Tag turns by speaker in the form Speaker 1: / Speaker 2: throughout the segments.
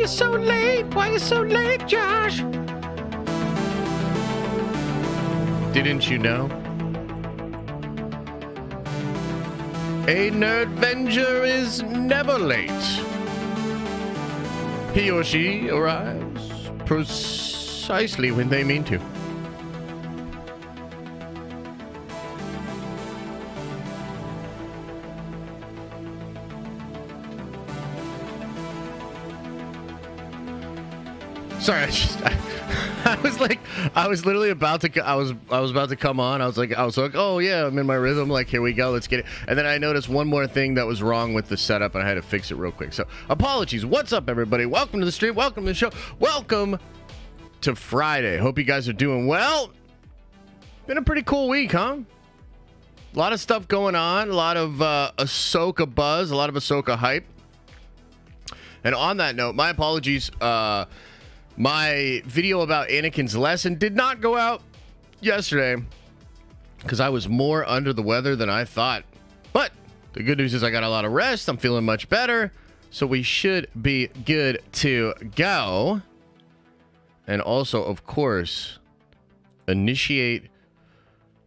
Speaker 1: you so late? Why you so late, Josh? Didn't you know? A nerdvenger is never late. He or she arrives precisely when they mean to. Sorry, I was literally about to, I was about to come on. I was like, oh yeah, I'm in my rhythm. Like, here we go, let's get it. And then I noticed one more thing that was wrong with the setup, and I had to fix it real quick. So, apologies. What's up, everybody? Welcome to the stream. Welcome to the show. Welcome to Friday. Hope you guys are doing well. Been a pretty cool week, huh? A lot of stuff going on. A lot of Ahsoka buzz. A lot of Ahsoka hype. And on that note, my apologies. My video about Anakin's lesson did not go out yesterday because I was more under the weather than I thought. But the good news is I got a lot of rest. I'm feeling much better. So we should be good to go. And also, of course, initiate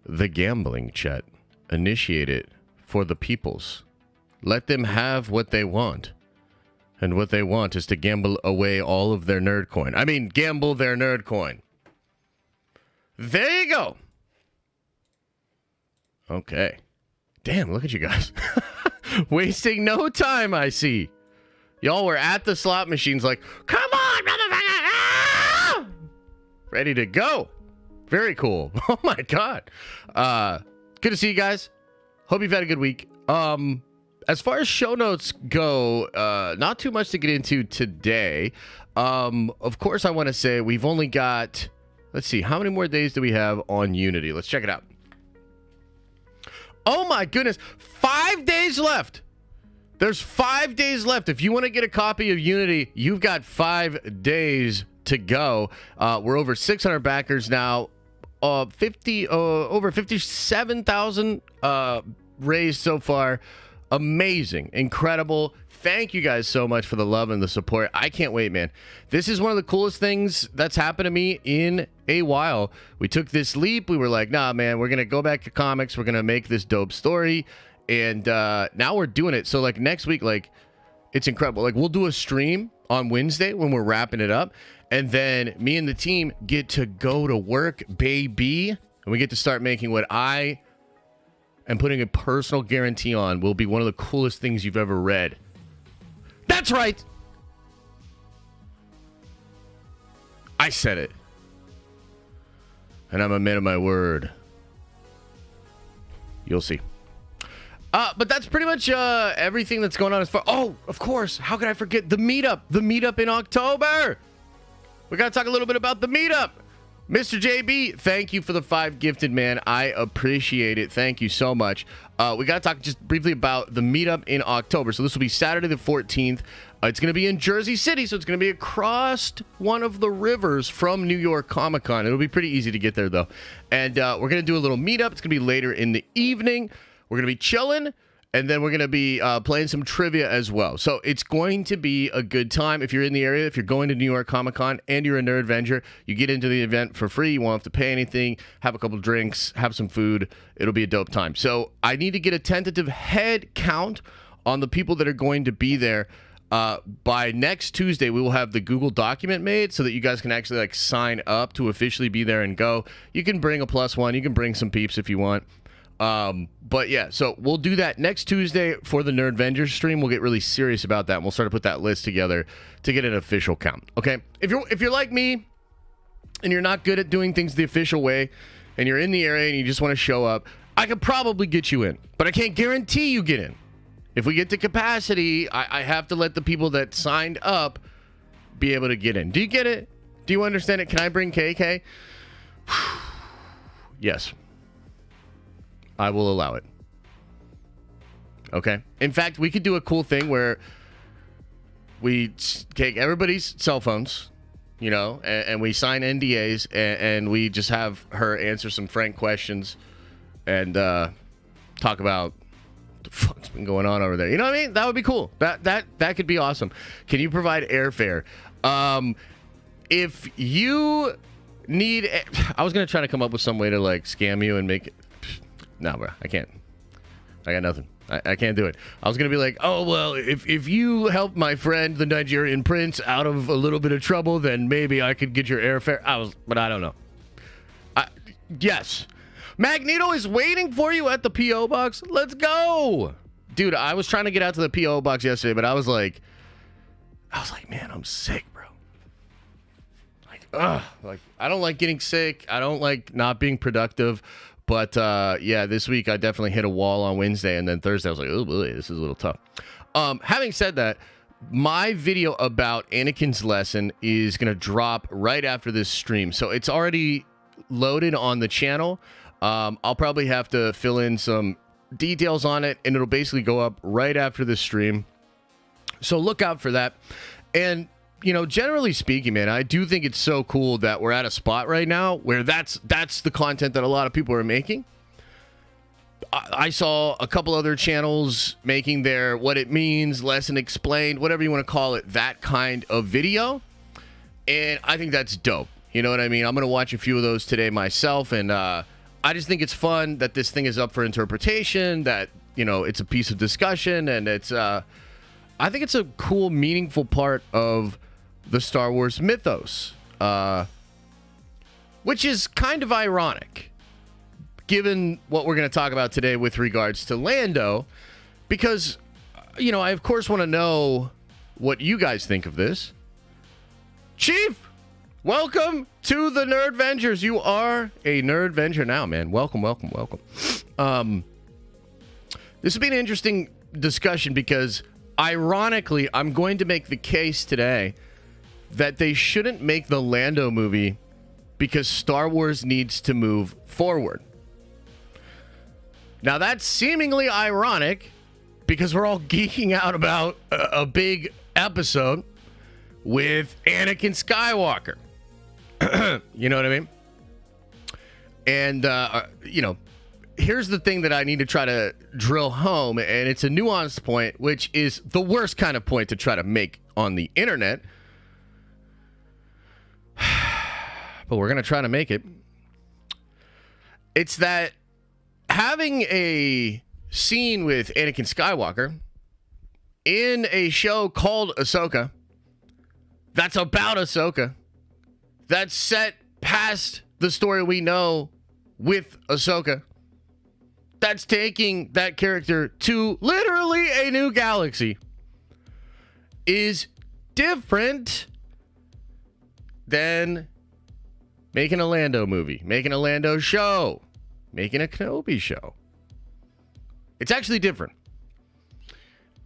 Speaker 1: the gambling chat. Initiate it for the peoples. Let them have what they want. And what they want is to gamble away all of their nerd coin. I mean, gamble their nerd coin. There you go. Okay. Damn, look at you guys. Wasting no time, I see. Y'all were at the slot machines like, come on, motherfucker! Ah! Ready to go. Very cool. Oh, my God. Good to see you guys. Hope you've had a good week. As far as show notes go, not too much to get into today. Of course, I want to say we've only got, let's see, how many more days do we have on Unity? Let's check it out. Oh my goodness, 5 days left. There's 5 days left. If you want to get a copy of Unity, you've got 5 days to go. We're over 600 backers now. Over 57,000 raised so far. Amazing. Incredible. Thank you guys so much for the love and the support. I can't wait, man. This is one of the coolest things that's happened to me in a while. We took this leap. We were like, nah, man, we're going to go back to comics. We're going to make this dope story. And now we're doing it. So, like, next week, like, it's incredible. Like, we'll do a stream on Wednesday when we're wrapping it up. And then me and the team get to go to work, baby. And we get to start making what I and putting a personal guarantee on will be one of the coolest things you've ever read. That's right. I said it. And I'm a man of my word. You'll see. But that's pretty much everything that's going on as far... Oh, of course. How could I forget the meetup? The meetup in October. We got to talk a little bit about the meetup. Mr. JB, thank you for the 5 gifted, man. I appreciate it. Thank you so much. We got to talk just briefly about the meetup in October. So this will be Saturday the 14th. It's going to be in Jersey City, so it's going to be across one of the rivers from New York Comic-Con. It'll be pretty easy to get there, though. And we're going to do a little meetup. It's going to be later in the evening. We're going to be chilling. And then we're going to be playing some trivia as well. So it's going to be a good time. If you're in the area, if you're going to New York Comic-Con and you're a nerdvenger, you get into the event for free. You won't have to pay anything. Have a couple drinks. Have some food. It'll be a dope time. So I need to get a tentative head count on the people that are going to be there. By next Tuesday, we will have the Google document made so that you guys can actually like sign up to officially be there and go. You can bring a +1. You can bring some peeps if you want. But yeah, so we'll do that next Tuesday for the Nerdvengers stream. We'll get really serious about that, and we'll start to put that list together to get an official count. Okay, if you're like me and you're not good at doing things the official way, and you're in the area and you just want to show up, I could probably get you in, but I can't guarantee you get in. If we get to capacity, I have to let the people that signed up be able to get in. Do you get it? Do you understand it? Can I bring KK? Yes. I will allow it. Okay. In fact, we could do a cool thing where we take everybody's cell phones, you know, and we sign NDAs and we just have her answer some frank questions and talk about the fuck's been going on over there? You know what I mean? That would be cool. That could be awesome. Can you provide airfare? If you need, I was gonna try to come up with some way to like scam you and make it. No, bro, I can't. I got nothing. I can't do it. I was gonna be like, oh well, if you help my friend the Nigerian prince out of a little bit of trouble, then maybe I could get your airfare. But I don't know. Yes, Magneto is waiting for you at the PO box. Let's go, dude. I was trying to get out to the PO box yesterday, but I was like, man, I'm sick, bro. Like I don't like getting sick. I don't like not being productive. But, yeah, this week I definitely hit a wall on Wednesday, and then Thursday I was like, oh, boy, this is a little tough. Having said that, my video about Anakin's lesson is going to drop right after this stream. So it's already loaded on the channel. I'll probably have to fill in some details on it, and it'll basically go up right after this stream. So look out for that. And, you know, generally speaking, man, I do think it's so cool that we're at a spot right now where that's the content that a lot of people are making. I saw a couple other channels making their what it means, lesson explained, whatever you want to call it, that kind of video. And I think that's dope. You know what I mean? I'm going to watch a few of those today myself. And I just think it's fun that this thing is up for interpretation, that, you know, it's a piece of discussion. And it's, I think it's a cool, meaningful part of the Star Wars mythos, which is kind of ironic, given what we're going to talk about today with regards to Lando, because, you know, I, of course, want to know what you guys think of this. Chief, welcome to the Nerdvengers. You are a Nerdvenger now, man. Welcome, welcome, welcome. This will be an interesting discussion because, ironically, I'm going to make the case today that they shouldn't make the Lando movie because Star Wars needs to move forward. Now, that's seemingly ironic because we're all geeking out about a big episode with Anakin Skywalker. You know what I mean? And, you know, here's the thing that I need to try to drill home, and it's a nuanced point, which is the worst kind of point to try to make on the internet. But we're going to try to make it. It's that having a scene with Anakin Skywalker in a show called Ahsoka, that's about Ahsoka, that's set past the story we know with Ahsoka, that's taking that character to literally a new galaxy, is different than making a Lando movie, making a Lando show, making a Kenobi show. It's actually different.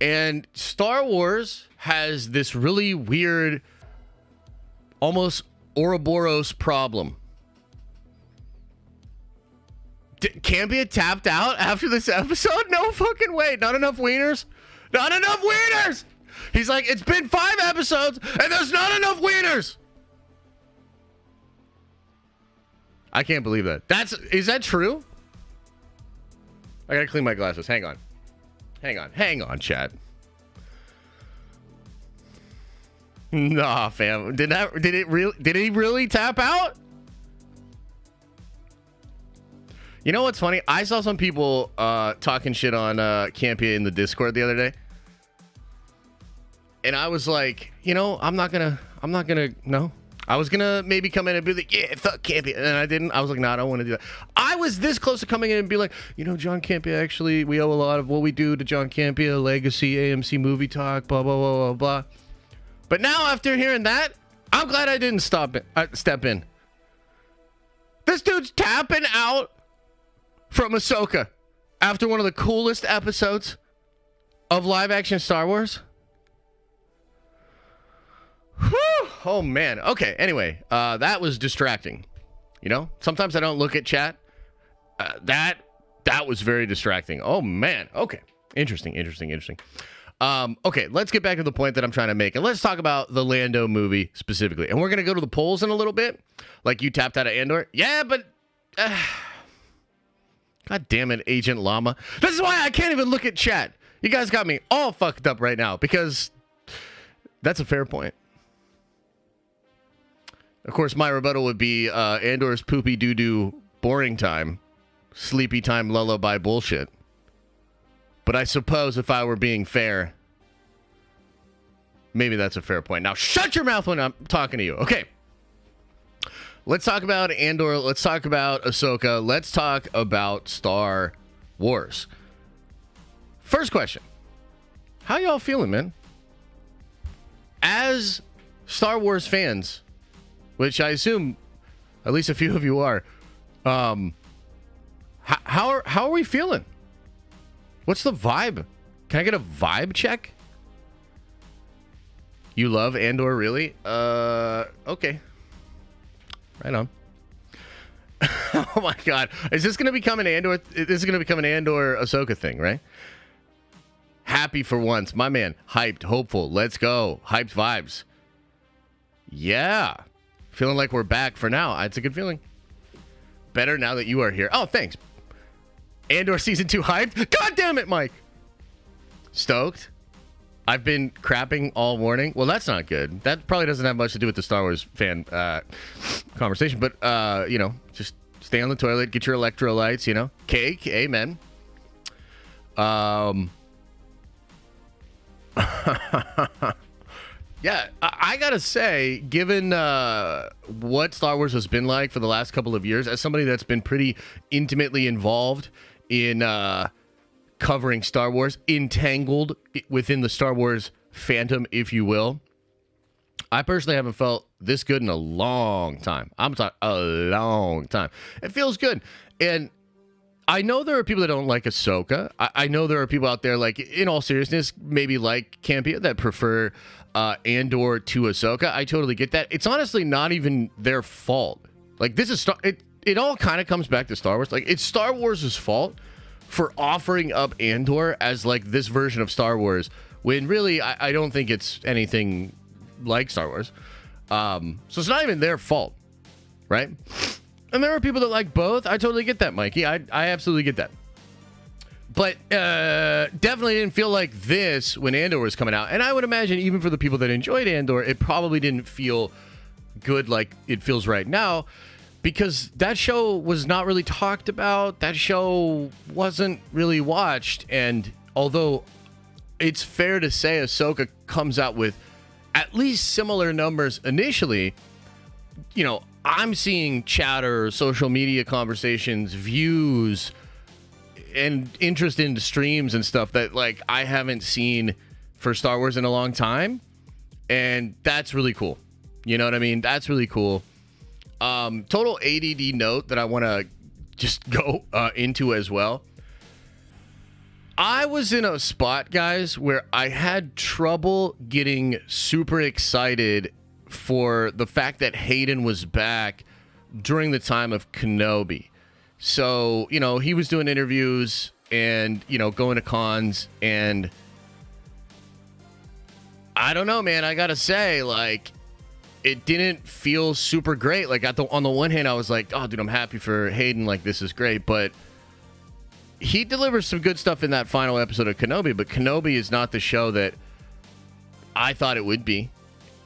Speaker 1: And Star Wars has this really weird, almost Ouroboros problem. Campia tapped out after this episode? No fucking way. Not enough wieners? Not enough wieners! He's like, it's been 5 episodes and there's not enough wieners! I can't believe that. Is that true? I gotta clean my glasses. Hang on, chat. Nah, fam. Did he really tap out? You know what's funny? I saw some people talking shit on Campia in the Discord the other day. And I was like, you know, I'm not gonna, no. I was gonna maybe come in and be like, yeah, fuck Campia. And I didn't. I was like, no, I don't want to do that. I was this close to coming in and be like, you know, John Campia, actually, we owe a lot of what we do to John Campia, Legacy, AMC Movie Talk, blah, blah, blah, blah, blah. But now, after hearing that, I'm glad I didn't step in. This dude's tapping out from Ahsoka after one of the coolest episodes of live-action Star Wars. Whew. Oh, man. Okay, anyway, that was distracting. You know, sometimes I don't look at chat. That was very distracting. Oh, man. Okay. Interesting. Okay, let's get back to the point that I'm trying to make. And let's talk about the Lando movie specifically. And we're going to go to the polls in a little bit. Like you tapped out of Andor. Yeah, but God damn it, Agent Llama. This is why I can't even look at chat. You guys got me all fucked up right now because that's a fair point. Of course, my rebuttal would be Andor's poopy doo-doo boring time, sleepy time lullaby bullshit. But I suppose if I were being fair, maybe that's a fair point. Now, shut your mouth when I'm talking to you. Okay. Let's talk about Andor. Let's talk about Ahsoka. Let's talk about Star Wars. First question. How y'all feeling, man? As Star Wars fans, which I assume at least a few of you are, how are we feeling? What's the vibe? Can I get a vibe check? You love Andor, really? Okay. Right on. Oh my God. Is this going to become an Andor? This is going to become an Andor Ahsoka thing, right? Happy for once. My man. Hyped. Hopeful. Let's go. Hyped vibes. Yeah. Feeling like we're back for now. It's a good feeling. Better now that you are here. Oh, thanks. Andor season 2 hyped. God damn it, Mike. Stoked. I've been crapping all morning. Well, that's not good. That probably doesn't have much to do with the Star Wars fan conversation. But, you know, just stay on the toilet. Get your electrolytes, you know. Cake. Amen. Yeah, I gotta say, given what Star Wars has been like for the last couple of years, as somebody that's been pretty intimately involved in covering Star Wars, entangled within the Star Wars fandom, if you will, I personally haven't felt this good in a long time. I'm talking a long time. It feels good. And I know there are people that don't like Ahsoka. I know there are people out there, like, in all seriousness, maybe like Campia, that prefer Andor to Ahsoka. I totally get that. It's honestly not even their fault. Like, this is it all kind of comes back to Star Wars. Like, it's Star Wars' fault for offering up Andor as like this version of Star Wars, when really I don't think it's anything like Star Wars. So it's not even their fault, right? And there are people that like both. I totally get that, Mikey. I absolutely get that. But definitely didn't feel like this when Andor was coming out. And I would imagine even for the people that enjoyed Andor, it probably didn't feel good like it feels right now, because that show was not really talked about. That show wasn't really watched. And although it's fair to say Ahsoka comes out with at least similar numbers initially, you know, I'm seeing chatter, social media conversations, views, and interest in streams and stuff that, like, I haven't seen for Star Wars in a long time. And that's really cool. You know what I mean? That's really cool. Total ADD note that I want to just go into as well. I was in a spot, guys, where I had trouble getting super excited for the fact that Hayden was back during the time of Kenobi. So, you know, he was doing interviews and, you know, going to cons, and I don't know, man. I gotta say, like, it didn't feel super great. Like, on the one hand, I was like, oh, dude, I'm happy for Hayden. Like, this is great. But he delivers some good stuff in that final episode of Kenobi. But Kenobi is not the show that I thought it would be.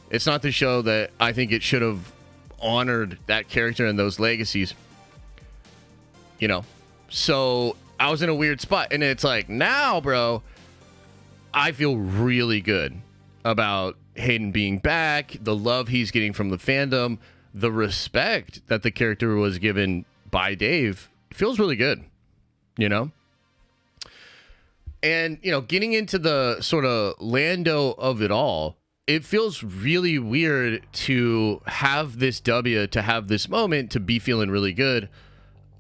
Speaker 1: It's not the show that I think it should have honored that character and those legacies. You know? So I was in a weird spot. And it's like, now, bro, I feel really good about Hayden being back, the love he's getting from the fandom, the respect that the character was given by Dave. It feels really good, you know? And, you know, getting into the sort of Lando of it all, it feels really weird to have this W, to have this moment, to be feeling really good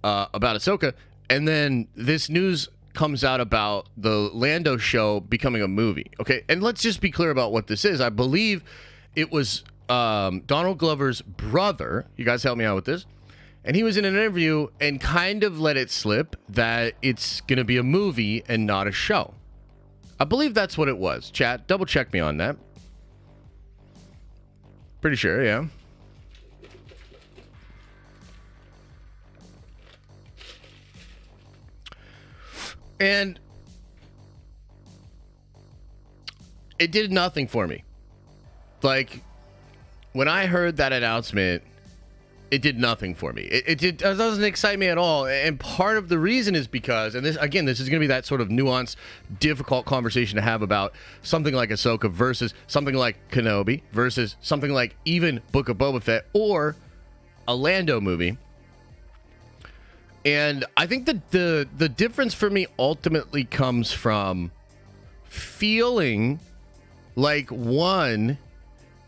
Speaker 1: about Ahsoka. And then this news comes out about the Lando show becoming a movie. Okay, and let's just be clear about what this is. I believe it was Donald Glover's brother. You guys help me out with this. And he was in an interview and kind of let it slip that it's going to be a movie and not a show. I believe that's what it was. Chat, double check me on that. Pretty sure, yeah. And it did nothing for me. Like, when I heard that announcement, it did nothing for me. It doesn't excite me at all. And part of the reason is because, and this is going to be that sort of nuanced, difficult conversation to have about something like Ahsoka versus something like Kenobi versus something like even Book of Boba Fett or a Lando movie. And I think that the difference for me ultimately comes from feeling like one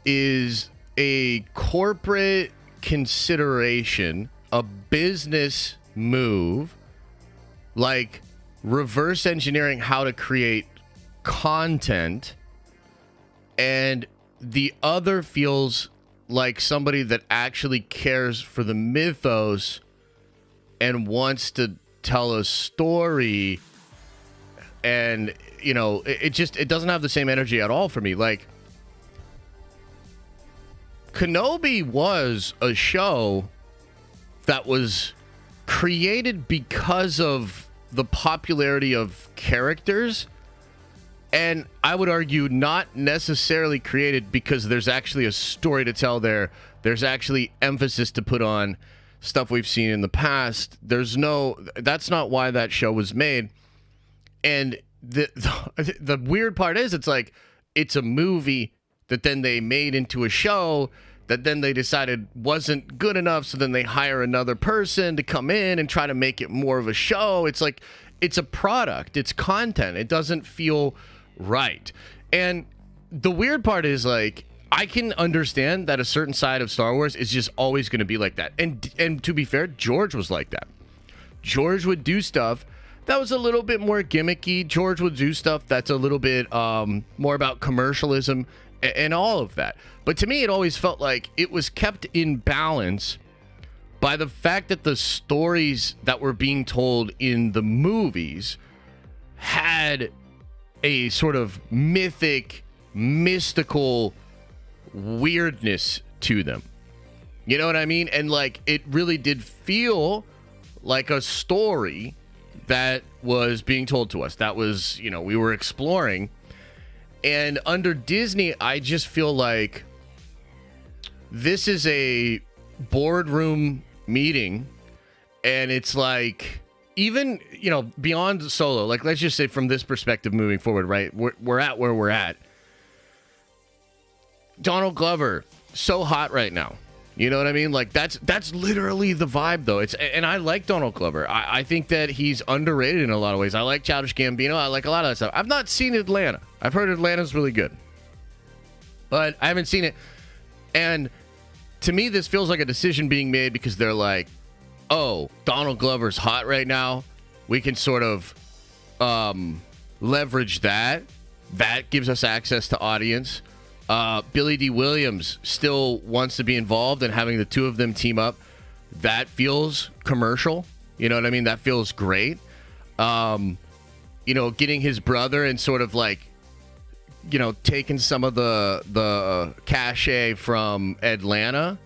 Speaker 1: is a corporate consideration, a business move, like reverse engineering how to create content, and the other feels like somebody that actually cares for the mythos and wants to tell a story. And it doesn't have the same energy at all for me. Like, Kenobi was a show that was created because of the popularity of characters, and I would argue not necessarily created because there's actually a story to tell there. There's actually emphasis to put on stuff we've seen in the past. That's not why that show was made. And the weird part is, it's like, it's a movie that then they made into a show that then they decided wasn't good enough, so then they hire another person to come in and try to make it more of a show. It's like, it's a product, it's content. It doesn't feel right. And the weird part is, like, I can understand that a certain side of Star Wars is just always going to be like that. And to be fair, George was like that. George would do stuff that was a little bit more gimmicky. George would do stuff that's a little bit more about commercialism and all of that. But to me, it always felt like it was kept in balance by the fact that the stories that were being told in the movies had a sort of mythic, mystical weirdness to them. You know what I mean? And like, it really did feel like a story that was being told to us. That was, we were exploring. And under Disney, I just feel like this is a boardroom meeting, and it's like, even, beyond Solo, like, let's just say from this perspective moving forward, right? We're at where we're at. Donald Glover, so hot right now. You know what I mean? Like, that's literally the vibe, though. And I like Donald Glover. I think that he's underrated in a lot of ways. I like Childish Gambino. I like a lot of that stuff. I've not seen Atlanta. I've heard Atlanta's really good, but I haven't seen it. And to me, this feels like a decision being made because they're like, oh, Donald Glover's hot right now. We can sort of leverage that. That gives us access to audience. Billy D. Williams still wants to be involved, and having the two of them team up, that feels commercial. You know what I mean? That feels great. Getting his brother and sort of like, taking some of the cachet from Atlanta,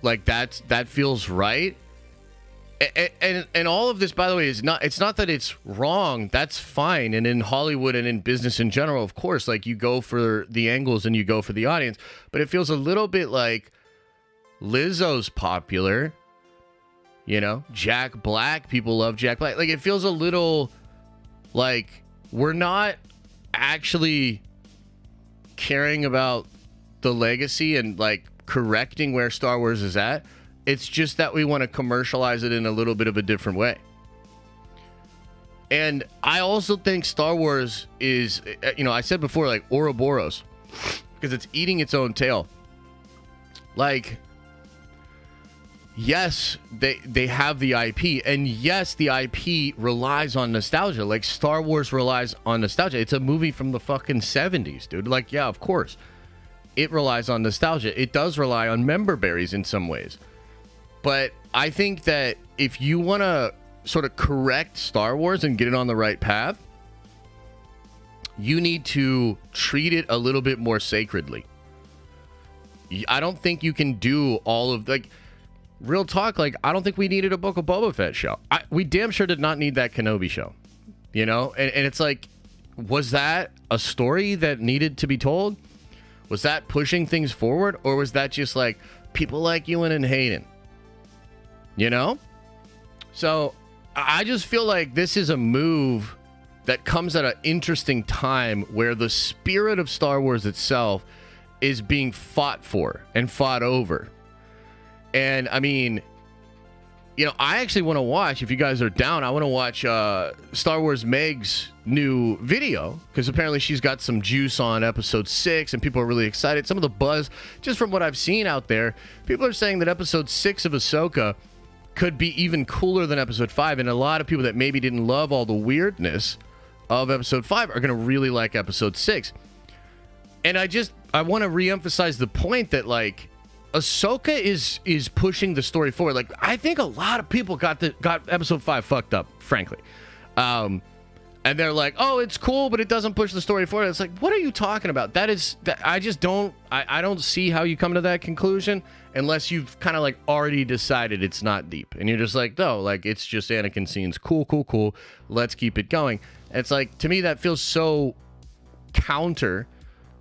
Speaker 1: like that feels right. And all of this, by the way, it's not that it's wrong. That's fine. And in Hollywood and in business in general, of course, like, you go for the angles and you go for the audience. But it feels a little bit like Lizzo's popular. Jack Black. People love Jack Black. Like, it feels a little like we're not actually caring about the legacy and, like, correcting where Star Wars is at. It's just that we want to commercialize it in a little bit of a different way. And I also think Star Wars is, I said before, like, Ouroboros, because it's eating its own tail. Like, yes, they have the IP, and yes, the IP relies on nostalgia. Like, Star Wars relies on nostalgia. It's a movie from the fucking 70s, dude. Like, yeah, of course. It relies on nostalgia. It does rely on member berries in some ways. But I think that if you want to sort of correct Star Wars and get it on the right path, you need to treat it a little bit more sacredly. I don't think you can do all of, like, real talk, like, I don't think we needed a Book of Boba Fett show. We damn sure did not need that Kenobi show. you know? And it's like, was that a story that needed to be told? Was that pushing things forward? Or was that just like, people like Ewan and Hayden? You know? So I just feel like this is a move that comes at an interesting time where the spirit of Star Wars itself is being fought for and fought over. And I mean, you know, I actually want to watch, if you guys are down, I want to watch Star Wars Meg's new video, because apparently she's got some juice on episode 6 and people are really excited. Some of the buzz, just from what I've seen out there, people are saying that episode 6 of Ahsoka could be even cooler than episode 5. And a lot of people that maybe didn't love all the weirdness of episode 5 are going to really like episode 6. And I want to reemphasize the point that, like, Ahsoka is pushing the story forward. Like, I think a lot of people got episode 5 fucked up, frankly. And they're like, oh, it's cool, but it doesn't push the story forward. It's like, what are you talking about? I just don't, I don't see how you come to that conclusion unless you've kind of like already decided it's not deep. And you're just like, no, like, it's just Anakin scenes. Cool. Let's keep it going. And it's like, to me, that feels so counter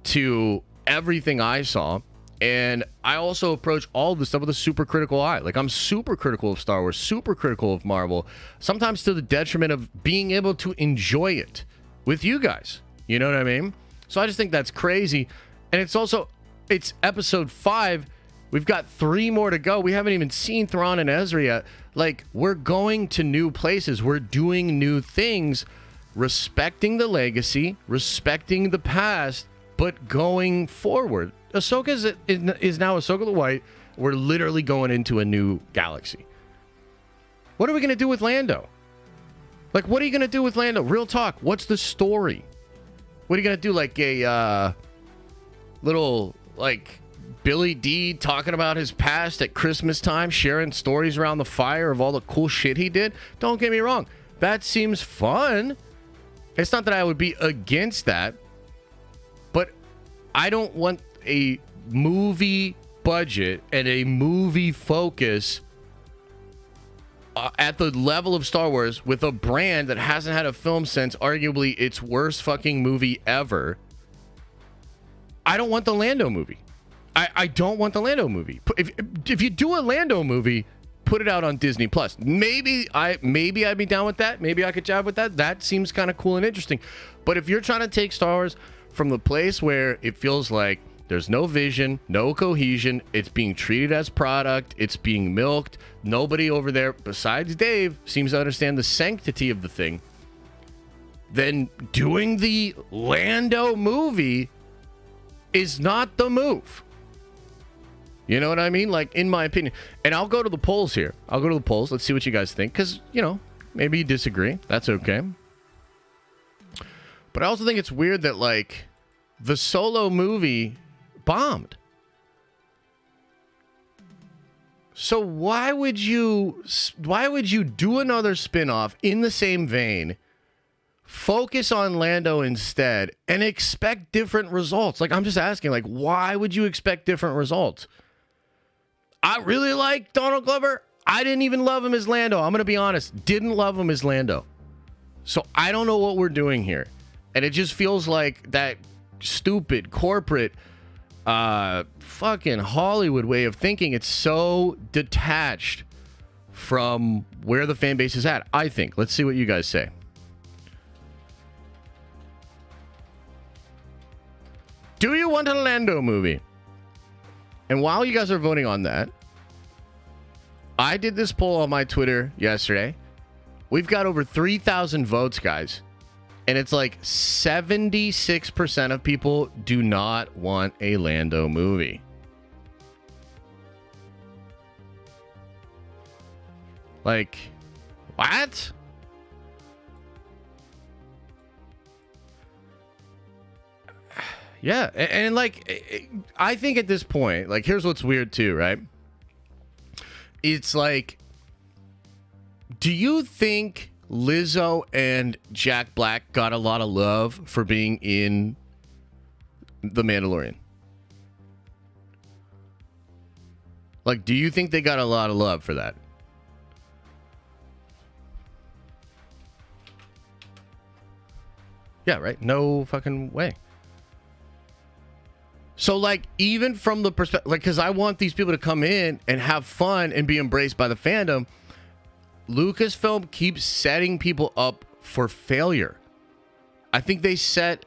Speaker 1: to everything I saw. And I also approach all of this stuff with a super critical eye. Like, I'm super critical of Star Wars, super critical of Marvel, sometimes to the detriment of being able to enjoy it with you guys. You know what I mean? So I just think that's crazy. And it's episode 5. We've got 3 more to go. We haven't even seen Thrawn and Ezra yet. Like, we're going to new places. We're doing new things, respecting the legacy, respecting the past, but going forward. Ahsoka is now Ahsoka the White. We're literally going into a new galaxy. What are we going to do with Lando? Like, what are you going to do with Lando? Real talk. What's the story? What are you going to do? Like a little, like, Billy D talking about his past at Christmas time, sharing stories around the fire of all the cool shit he did? Don't get me wrong. That seems fun. It's not that I would be against that. But I don't want a movie budget and a movie focus at the level of Star Wars with a brand that hasn't had a film since arguably its worst fucking movie ever. I don't want the Lando movie. I don't want the Lando movie. If you do a Lando movie, put it out on Disney Plus. Maybe I'd be down with that. Maybe I could jive with that. That seems kind of cool and interesting. But if you're trying to take Star Wars from the place where it feels like there's no vision, no cohesion, it's being treated as product, it's being milked, nobody over there besides Dave seems to understand the sanctity of the thing, then doing the Lando movie is not the move. You know what I mean? Like, in my opinion. And I'll go to the polls here. Let's see what you guys think. Because, you know, maybe you disagree. That's okay. But I also think it's weird that, like, the Solo movie bombed. So why would you do another spin-off in the same vein, focus on Lando instead, and expect different results? Like, I'm just asking, like, why would you expect different results? I really like Donald Glover. I didn't even love him as Lando. I'm going to be honest. Didn't love him as Lando. So I don't know what we're doing here. And it just feels like that stupid corporate fucking Hollywood way of thinking. It's so detached from where the fan base is at, I think. Let's see what you guys say. Do you want a Lando movie? And while you guys are voting on that, I did this poll on my Twitter yesterday. We've got over 3,000 votes, guys. And it's like 76% of people do not want a Lando movie. Like, what? Yeah, and like, I think at this point, like, here's what's weird too, right? It's like, do you think Lizzo and Jack Black got a lot of love for being in The Mandalorian? Like, do you think they got a lot of love for that? Yeah, right? No fucking way. So, like, even from the perspective, like, because I want these people to come in and have fun and be embraced by the fandom, Lucasfilm keeps setting people up for failure. I think they set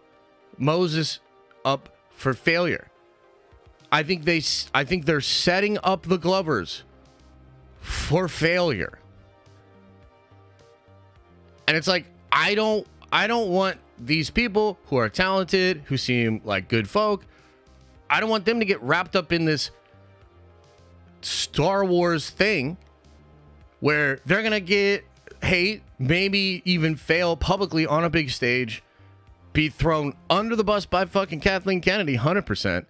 Speaker 1: Moses up for failure. I think they're setting up the Glovers for failure. And it's like, I don't want these people who are talented, who seem like good folk, I don't want them to get wrapped up in this Star Wars thing where they're going to get hate, maybe even fail publicly on a big stage, be thrown under the bus by fucking Kathleen Kennedy, 100%.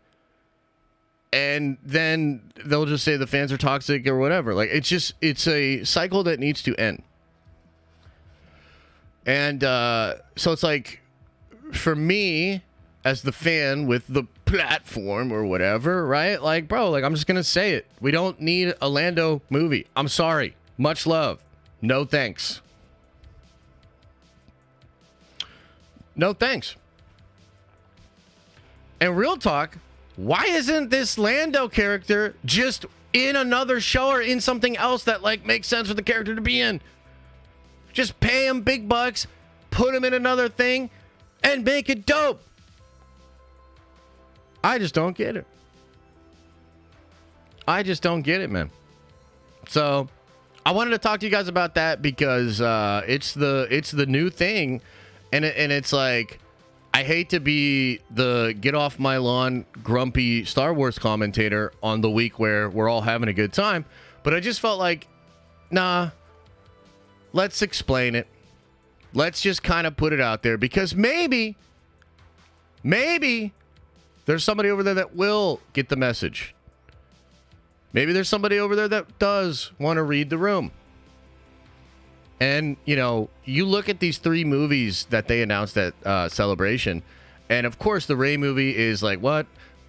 Speaker 1: And then they'll just say the fans are toxic or whatever. Like, it's a cycle that needs to end. And so it's like, for me, as the fan with the platform or whatever, right? Like, bro, like, I'm just going to say it. We don't need a Lando movie. I'm sorry. Much love. No thanks. No thanks. And real talk, why isn't this Lando character just in another show or in something else that, like, makes sense for the character to be in? Just pay him big bucks, put him in another thing, and make it dope. I just don't get it. I just don't get it, man. So I wanted to talk to you guys about that because it's the new thing, and it's like, I hate to be the get off my lawn grumpy Star Wars commentator on the week where we're all having a good time, but I just felt like, nah, let's explain it. Let's just kind of put it out there because maybe there's somebody over there that will get the message. Maybe there's somebody over there that does want to read the room. And, you know, you look at these 3 movies that they announced at Celebration, and of course the Rey movie is like, what?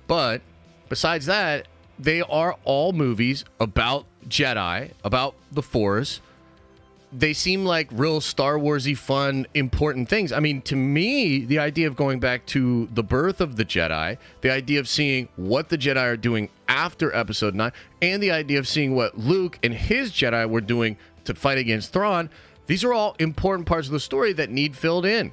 Speaker 1: But besides that, they are all movies about Jedi, about the Force. They seem like real Star Wars-y, fun, important things. I mean, to me, the idea of going back to the birth of the Jedi, the idea of seeing what the Jedi are doing after Episode 9, and the idea of seeing what Luke and his Jedi were doing to fight against Thrawn, these are all important parts of the story that need filled in.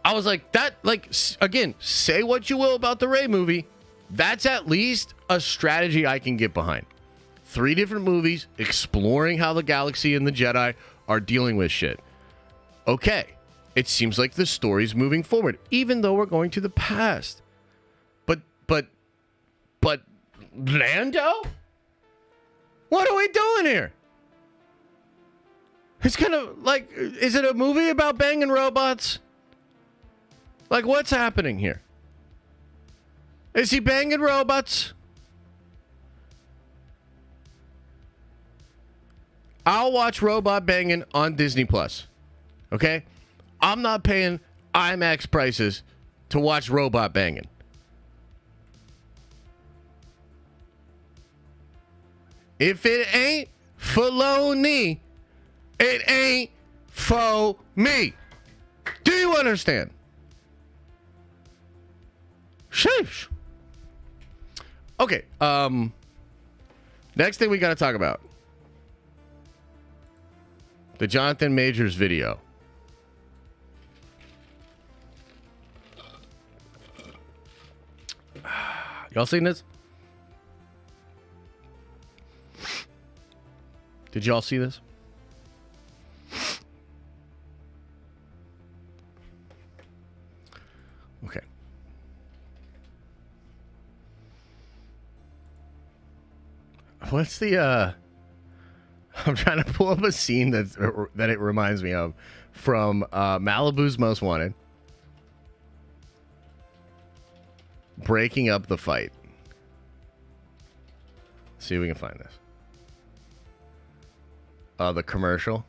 Speaker 1: I was like, that, like, again, say what you will about the Rey movie, that's at least a strategy I can get behind. 3 different movies exploring how the galaxy and the Jedi are dealing with shit. Okay, it seems like the story's moving forward, even though we're going to the past. But Lando? What are we doing here? It's kind of like, is it a movie about banging robots? Like, what's happening here? Is he banging robots? I'll watch robot banging on Disney Plus. Okay? I'm not paying IMAX prices to watch robot banging. If it ain't Filoni, it ain't for me. Do you understand? Sheesh. Okay, next thing we got to talk about. The Jonathan Majors video. Y'all seen this? Did y'all see this? Okay. What's the I'm trying to pull up a scene that it reminds me of from Malibu's Most Wanted. Breaking up the fight. See if we can find this. The commercial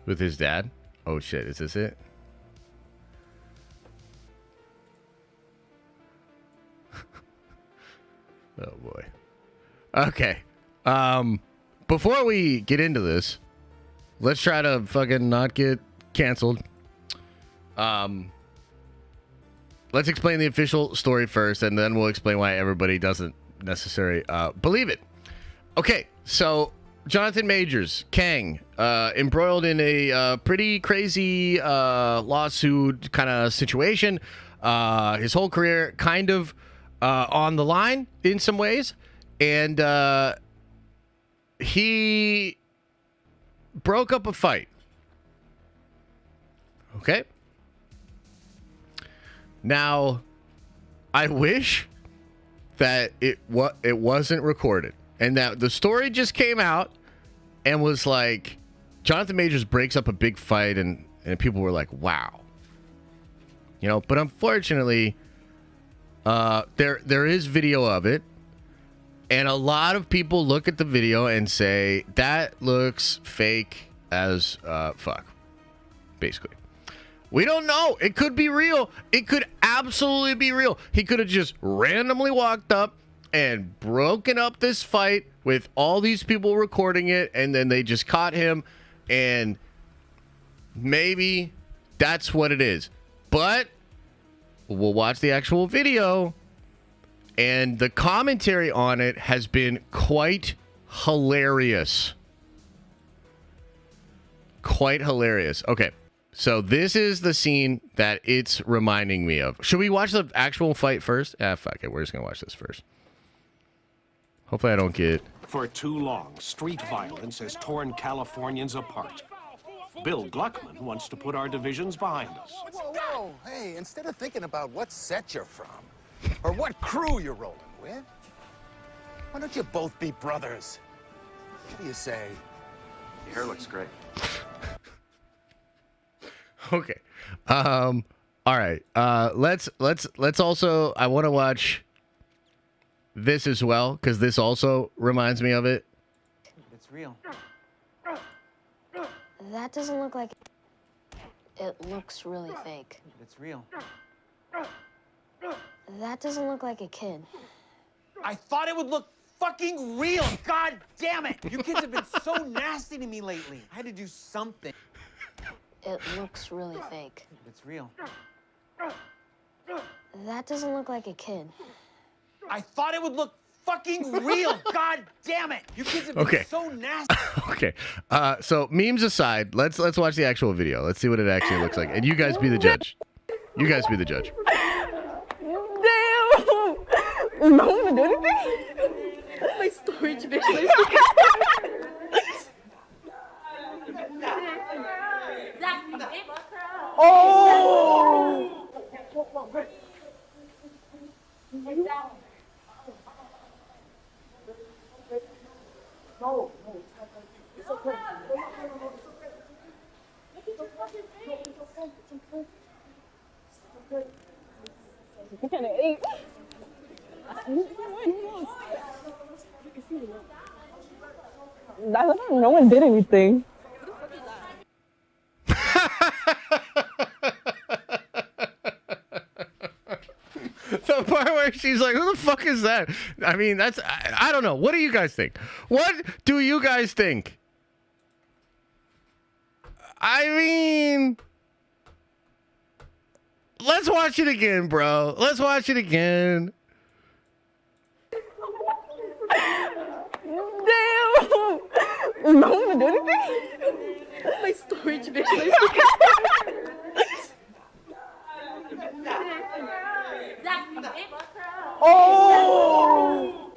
Speaker 1: with his dad. Oh shit, is this it? Oh boy. Okay. Before we get into this, let's try to fucking not get canceled. Let's explain the official story first, and then we'll explain why everybody doesn't necessarily believe it. Okay, so Jonathan Majors, Kang, embroiled in a pretty crazy lawsuit kind of situation. His whole career kind of on the line in some ways. And he broke up a fight. Okay. Now, I wish that it wasn't recorded and that the story just came out and was like, Jonathan Majors breaks up a big fight and people were like, wow. You know, but unfortunately, there is video of it. And a lot of people look at the video and say, that looks fake as fuck, basically. We don't know. It could be real. It could absolutely be real. He could have just randomly walked up and broken up this fight with all these people recording it, and then they just caught him, and maybe that's what it is. But we'll watch the actual video, and the commentary on it has been quite hilarious. Quite hilarious. Okay. So this is the scene that it's reminding me of. Should we watch the actual fight first? Ah, fuck it. We're just going to watch this first. Hopefully I don't get...
Speaker 2: For too long, street violence has torn Californians apart. Bill Gluckman wants to put our divisions behind us.
Speaker 3: Whoa, whoa, hey, instead of thinking about what set you're from, or what crew you're rolling with, why don't you both be brothers? What do you say?
Speaker 2: Your hair looks great.
Speaker 1: Okay. All right. Let's also, I want to watch this as well, because this also reminds me of it.
Speaker 4: It's real.
Speaker 5: That doesn't look like it looks really fake.
Speaker 4: It's real.
Speaker 5: That doesn't look like a kid.
Speaker 4: I thought it would look fucking real. God damn it. You kids have been so nasty to me lately. I had to do something.
Speaker 5: It looks really fake.
Speaker 4: It's real.
Speaker 5: That doesn't look like a kid.
Speaker 4: I thought it would look fucking real. God damn it. You kids have been so nasty.
Speaker 1: Okay. So memes aside, let's watch the actual video. Let's see what it actually looks like. And you guys be the judge. You guys be the judge.
Speaker 6: Damn! No one do anything? My storage bitch. Oh! No, it's okay. You can't eat. No one did anything.
Speaker 1: The part where she's like, who the fuck is that? I mean, that's, I don't know. What do you guys think? What do you guys think? I mean, let's watch it again, bro. Let's watch it again.
Speaker 6: Damn! No one do anything? My storage bitch. Oh!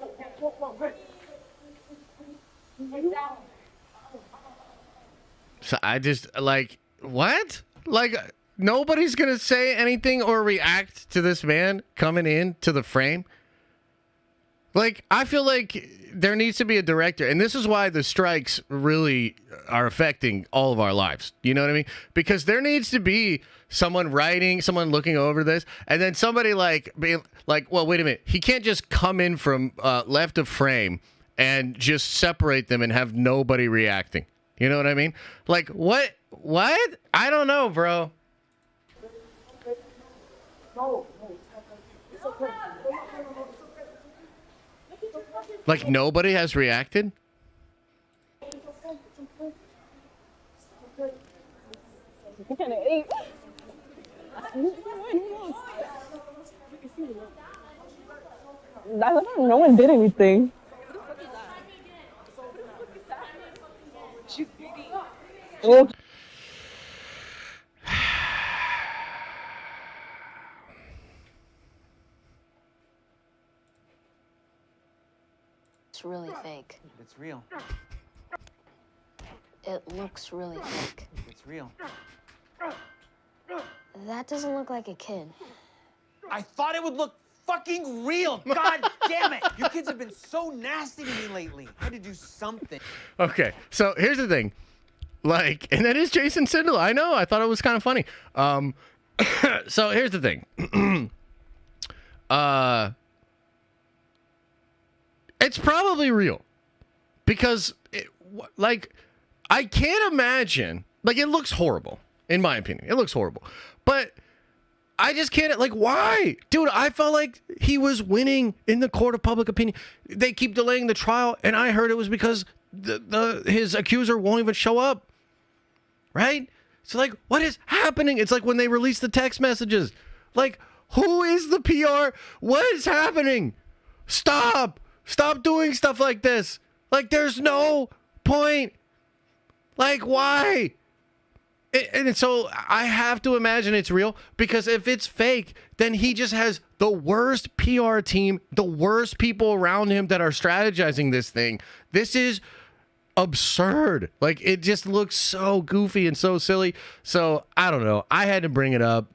Speaker 1: So I just, like, what? Like, nobody's gonna say anything or react to this man coming in to the frame? Like, I feel like there needs to be a director, and this is why the strikes really are affecting all of our lives. You know what I mean? Because there needs to be someone writing, someone looking over this, and then somebody like being like, well, wait a minute. He can't just come in from left of frame and just separate them and have nobody reacting. You know what I mean? Like, what? What? I don't know, bro.
Speaker 6: No, it's okay.
Speaker 1: Like, nobody has reacted?
Speaker 6: You can't eat. No one did anything. Well,
Speaker 5: It's really fake.
Speaker 4: It's real.
Speaker 5: It looks really fake.
Speaker 4: It's real.
Speaker 5: That doesn't look like a kid.
Speaker 4: I thought it would look fucking real. God damn it. You kids have been so nasty to me lately. I had to do something.
Speaker 1: Okay, so here's the thing. Like, and that is Jason Sindel. I know. I thought it was kind of funny. So here's the thing. It's probably real because, like, I can't imagine. Like, it looks horrible, in my opinion. It looks horrible, but I just can't. Like, why, dude? I felt like he was winning in the court of public opinion. They keep delaying the trial, and I heard it was because his accuser won't even show up. Right? So, like, what is happening? It's like when they release the text messages. Like, who is the PR? What is happening? Stop doing stuff like this. Like, there's no point. Like, why? And so I have to imagine it's real, because if it's fake, then he just has the worst PR team, the worst people around him that are strategizing this thing. This is absurd. Like, it just looks so goofy and so silly. So I don't know. I had to bring it up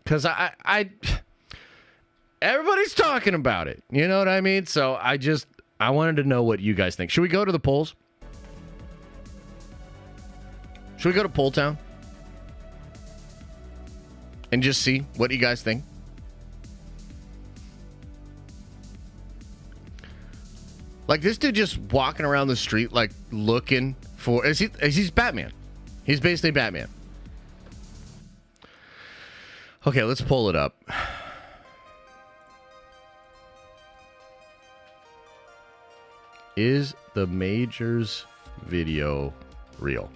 Speaker 1: because I everybody's talking about it. You know what I mean? So I wanted to know what you guys think. Should we go to the polls? Should we go to Poll Town and just see what you guys think? Like, this dude just walking around the street, like, looking for... He's Batman. He's basically Batman. Okay, let's pull it up. Is the Majors video real?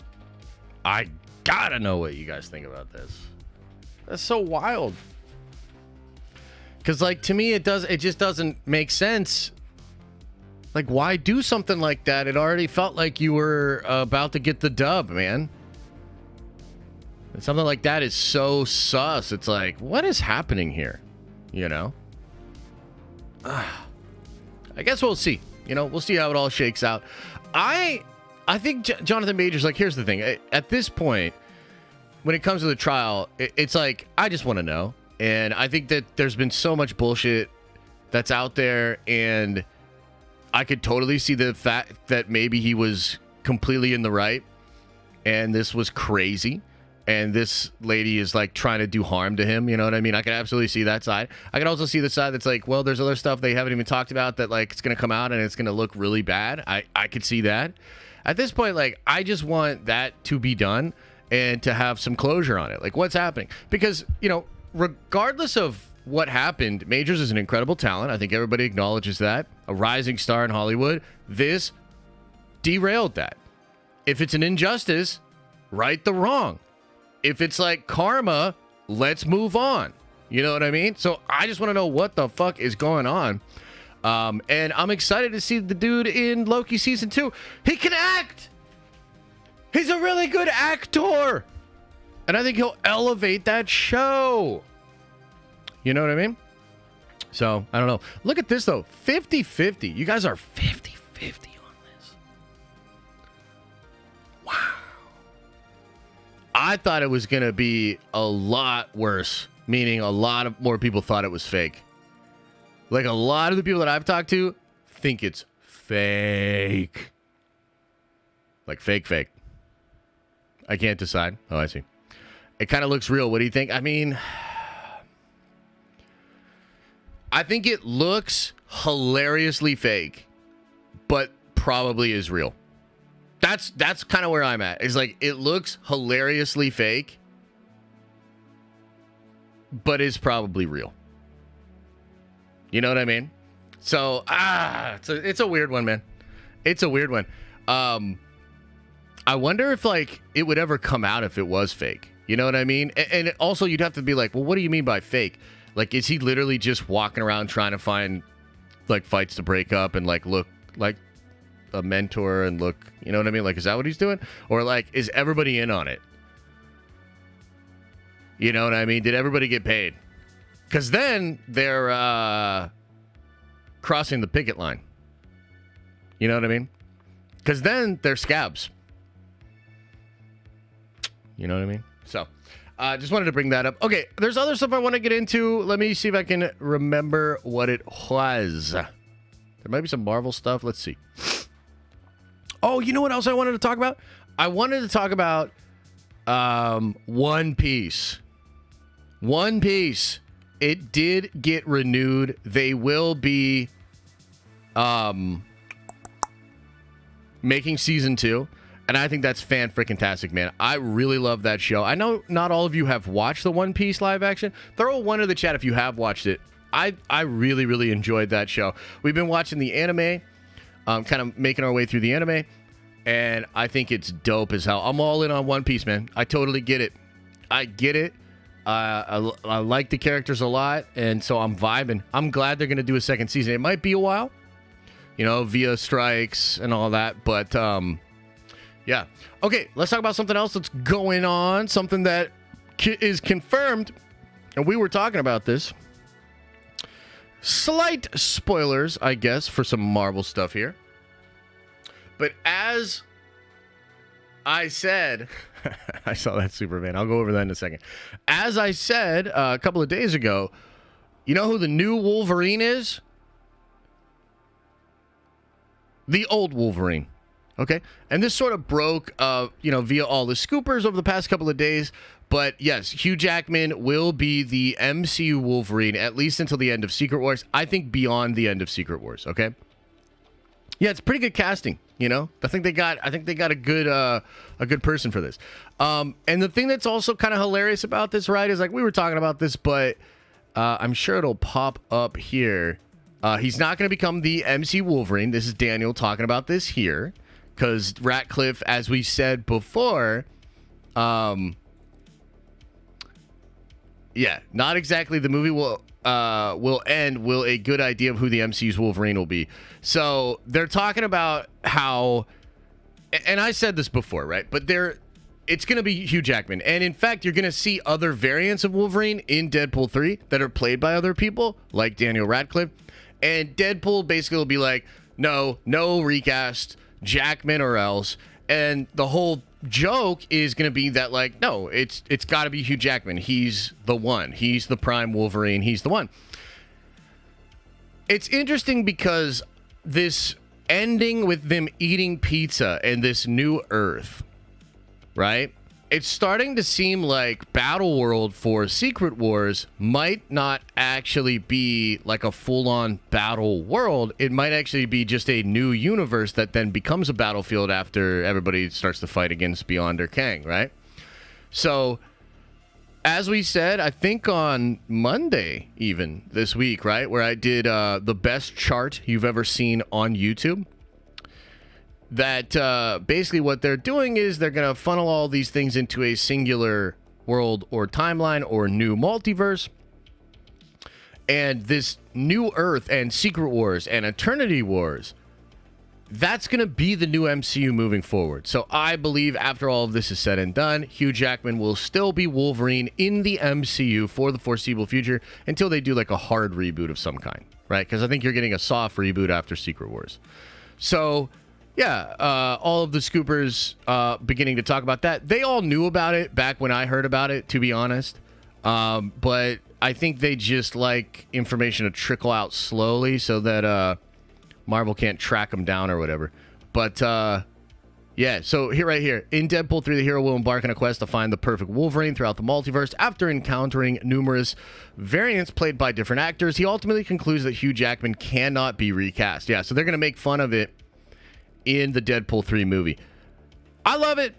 Speaker 1: I gotta know what you guys think about this. That's so wild. Because, like, to me, it just doesn't make sense. Like, why do something like that? It already felt like you were about to get the dub, man. And something like that is so sus. It's like, what is happening here? You know? I guess we'll see. You know, we'll see how it all shakes out. I think Jonathan Majors, like, here's the thing. At this point, when it comes to the trial, it's like, I just want to know. And I think that there's been so much bullshit that's out there, and I could totally see the fact that maybe he was completely in the right and this was crazy and this lady is, like, trying to do harm to him. You know what I mean? I could absolutely see that side. I could also see the side that's like, well, there's other stuff they haven't even talked about that, like, it's going to come out and it's going to look really bad. I could see that. At this point, like, I just want that to be done and to have some closure on it. Like, what's happening? Because, you know, regardless of what happened, Majors is an incredible talent. I think everybody acknowledges that. A rising star in Hollywood. This derailed that. If it's an injustice, right the wrong. If it's like karma, let's move on. You know what I mean? So I just want to know what the fuck is going on. And I'm excited to see the dude in Loki season 2. He can act. He's a really good actor. And I think he'll elevate that show. You know what I mean? So, I don't know. Look at this, though. 50-50. You guys are 50-50 on this. Wow. I thought it was going to be a lot worse, meaning a lot of more people thought it was fake. Like, a lot of the people that I've talked to think it's fake. Like, fake. I can't decide. Oh, I see. It kind of looks real. What do you think? I mean, I think it looks hilariously fake, but probably is real. That's kind of where I'm at. It's like, it looks hilariously fake, but is probably real. You know what I mean? So, it's a weird one, man. It's a weird one. I wonder if, like, it would ever come out if it was fake. You know what I mean? And also, you'd have to be like, well, what do you mean by fake? Like, is he literally just walking around trying to find, like, fights to break up and, like, look like a mentor and look, you know what I mean? Like, is that what he's doing? Or, like, is everybody in on it? You know what I mean? Did everybody get paid? Because then they're crossing the picket line. You know what I mean? Because then they're scabs. You know what I mean? So, just wanted to bring that up. Okay, there's other stuff I want to get into. Let me see if I can remember what it was. There might be some Marvel stuff. Let's see. Oh, you know what else I wanted to talk about? I wanted to talk about One Piece. One Piece. It did get renewed. They will be making season 2. And I think that's fan-freaking-tastic, man. I really love that show. I know not all of you have watched the One Piece live action. Throw one in the chat if you have watched it. I really, really enjoyed that show. We've been watching the anime, kind of making our way through the anime, and I think it's dope as hell. I'm all in on One Piece, man. I totally get it. I get it. I like the characters a lot, and so I'm vibing. I'm glad they're going to do a second season. It might be a while, you know, via strikes and all that, but yeah. Okay, let's talk about something else that's going on, something that is confirmed, and we were talking about this. Slight spoilers, I guess, for some Marvel stuff here. But as I said, I saw that Superman. I'll go over that in a second. As I said a couple of days ago, you know who the new Wolverine is? The old Wolverine. Okay, and this sort of broke, via all the scoopers over the past couple of days. But yes, Hugh Jackman will be the MCU Wolverine at least until the end of Secret Wars. I think beyond the end of Secret Wars. Okay. Yeah, it's pretty good casting. You know, I think they got a good person for this. And the thing that's also kind of hilarious about this, right, is like we were talking about this, but I'm sure it'll pop up here. He's not going to become the MCU Wolverine. This is Daniel talking about this here. Because Ratcliffe, as we said before, not exactly. The movie will end. Will a good idea of who the MCU's Wolverine will be? So they're talking about how, and I said this before, right? But it's going to be Hugh Jackman, and in fact, you're going to see other variants of Wolverine in Deadpool 3 that are played by other people, like Daniel Radcliffe, and Deadpool basically will be like, no recast. Jackman or else, and the whole joke is going to be that, like, no, it's got to be Hugh Jackman. He's the one. He's the prime Wolverine. He's the one. It's interesting because this ending with them eating pizza and this new Earth, right? It's starting to seem like Battle World for Secret Wars might not actually be like a full-on battle world. It might actually be just a new universe that then becomes a battlefield after everybody starts to fight against Beyonder Kang, right? So, as we said, I think on Monday even this week, right, where I did the best chart you've ever seen on YouTube, that basically what they're doing is they're going to funnel all these things into a singular world or timeline or new multiverse. And this new Earth and Secret Wars and Eternity Wars, that's going to be the new MCU moving forward. So I believe after all of this is said and done, Hugh Jackman will still be Wolverine in the MCU for the foreseeable future until they do like a hard reboot of some kind, right? Because I think you're getting a soft reboot after Secret Wars. So yeah, all of the scoopers beginning to talk about that. They all knew about it back when I heard about it, to be honest. But I think they just like information to trickle out slowly so that Marvel can't track them down or whatever. But yeah, so right here. In Deadpool 3, the hero will embark on a quest to find the perfect Wolverine throughout the multiverse. After encountering numerous variants played by different actors, he ultimately concludes that Hugh Jackman cannot be recast. Yeah, so they're going to make fun of it in the Deadpool 3 movie. I love it.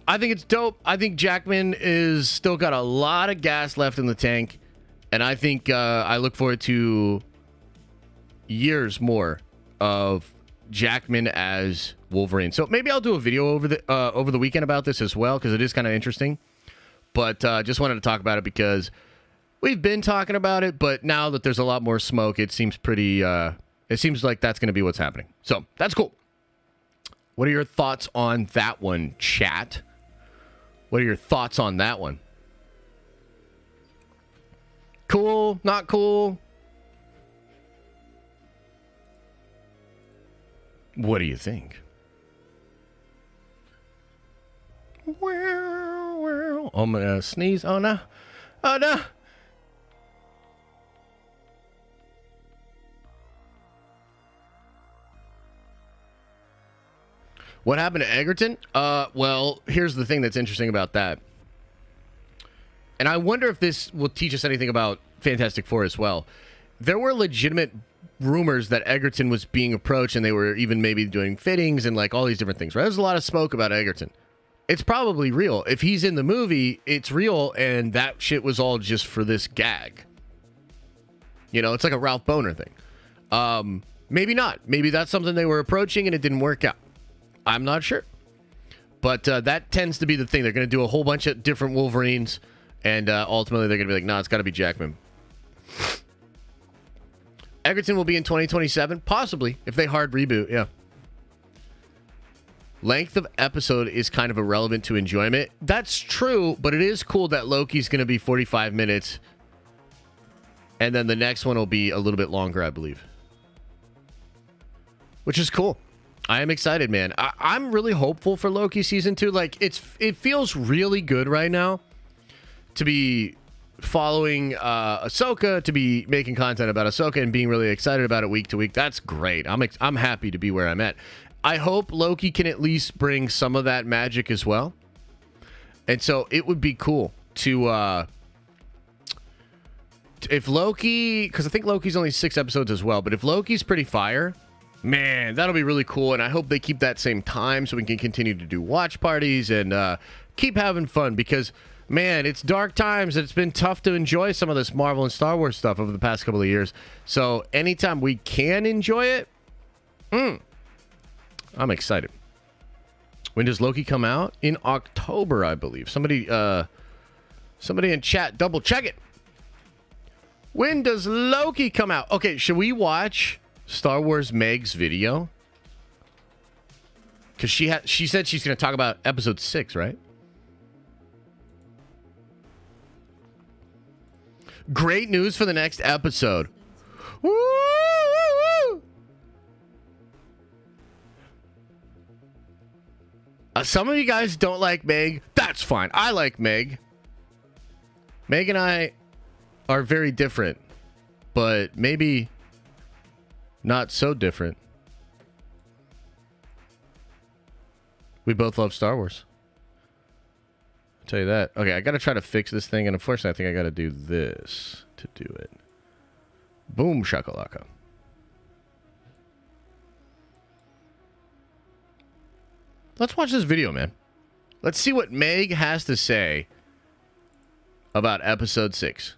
Speaker 1: I think it's dope. I think Jackman is still got a lot of gas left in the tank. And I think I look forward to years more of Jackman as Wolverine. So maybe I'll do a video over the weekend about this as well, because it is kind of interesting. But just wanted to talk about it because we've been talking about it, but now that there's a lot more smoke, it seems pretty, it seems like that's going to be what's happening. So that's cool. What are your thoughts on that one, chat? What are your thoughts on that one? Cool? Not cool? What do you think? Well, I'm gonna sneeze. Oh no. Oh no. What happened to Egerton? Well, here's the thing that's interesting about that. And I wonder if this will teach us anything about Fantastic Four as well. There were legitimate rumors that Egerton was being approached, and they were even maybe doing fittings and like all these different things, right? There's a lot of smoke about Egerton. It's probably real. If he's in the movie, it's real, and that shit was all just for this gag. You know, it's like a Ralph Boner thing. Maybe not. Maybe that's something they were approaching and it didn't work out. I'm not sure. But that tends to be the thing. They're going to do a whole bunch of different Wolverines, and ultimately they're going to be like, nah, it's got to be Jackman. Egerton will be in 2027, possibly, if they hard reboot, yeah. Length of episode is kind of irrelevant to enjoyment. That's true, but it is cool that Loki's going to be 45 minutes, and then the next one will be a little bit longer, I believe. Which is cool. I am excited, man. I'm really hopeful for Loki season 2. Like, it feels really good right now to be following Ahsoka, to be making content about Ahsoka and being really excited about it week to week. That's great. I'm happy to be where I'm at. I hope Loki can at least bring some of that magic as well. And so it would be cool to if Loki, because I think Loki's only 6 episodes as well, but if Loki's pretty fire, man, that'll be really cool. And I hope they keep that same time so we can continue to do watch parties and keep having fun, because man, it's dark times and it's been tough to enjoy some of this Marvel and Star Wars stuff over the past couple of years. So anytime we can enjoy it, I'm excited. When does Loki come out? In October, I believe. Somebody in chat, double check it. When does Loki come out? Okay, should we watch Star Wars Meg's video? Because she said she's going to talk about episode 6, right? Great news for the next episode. Woo! Some of you guys don't like Meg. That's fine. I like Meg. Meg and I are very different, but maybe not so different. We both love Star Wars. I'll tell you that. Okay, I got to try to fix this thing, and unfortunately, I think I got to do this to do it. Boom shakalaka. Let's watch this video, man. Let's see what Meg has to say about episode 6.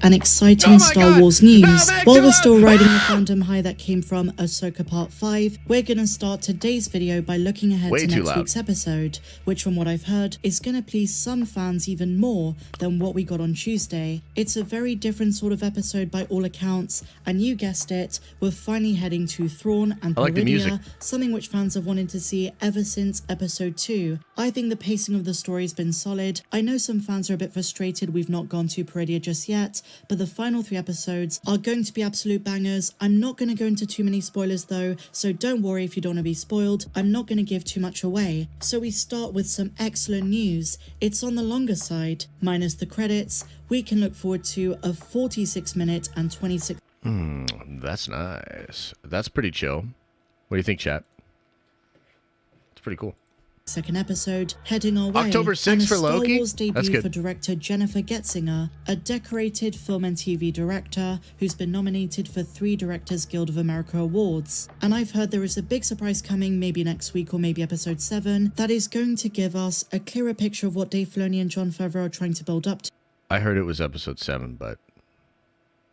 Speaker 7: An exciting Star Wars news. While we're still riding the fandom high that came from Ahsoka Part 5, we're gonna start today's video by looking ahead to next week's episode, which from what I've heard is gonna please some fans even more than what we got on Tuesday. It's a very different sort of episode by all accounts, and you guessed it, we're finally heading to Thrawn and Peridea, something which fans have wanted to see ever since episode 2. I think the pacing of the story's been solid. I know some fans are a bit frustrated we've not gone to Peridea just yet, but the final 3 episodes are going to be absolute bangers. I'm not going to go into too many spoilers though, so don't worry if you don't want to be spoiled. I'm not going to give too much away. So we start with some excellent news. It's on the longer side. Minus the credits, we can look forward to a 46-minute and 26...
Speaker 1: That's nice. That's pretty chill. What do you think, chat? It's pretty cool.
Speaker 7: Second episode heading our way.
Speaker 1: October 6th for Loki.
Speaker 7: Star Wars debut for director Jennifer Getzinger, a decorated film and TV director who's been nominated for 3 Directors Guild of America awards. And I've heard there is a big surprise coming, maybe next week or maybe episode 7, that is going to give us a clearer picture of what Dave Filoni and Jon Favreau are trying to build up to.
Speaker 1: I heard it was episode 7, but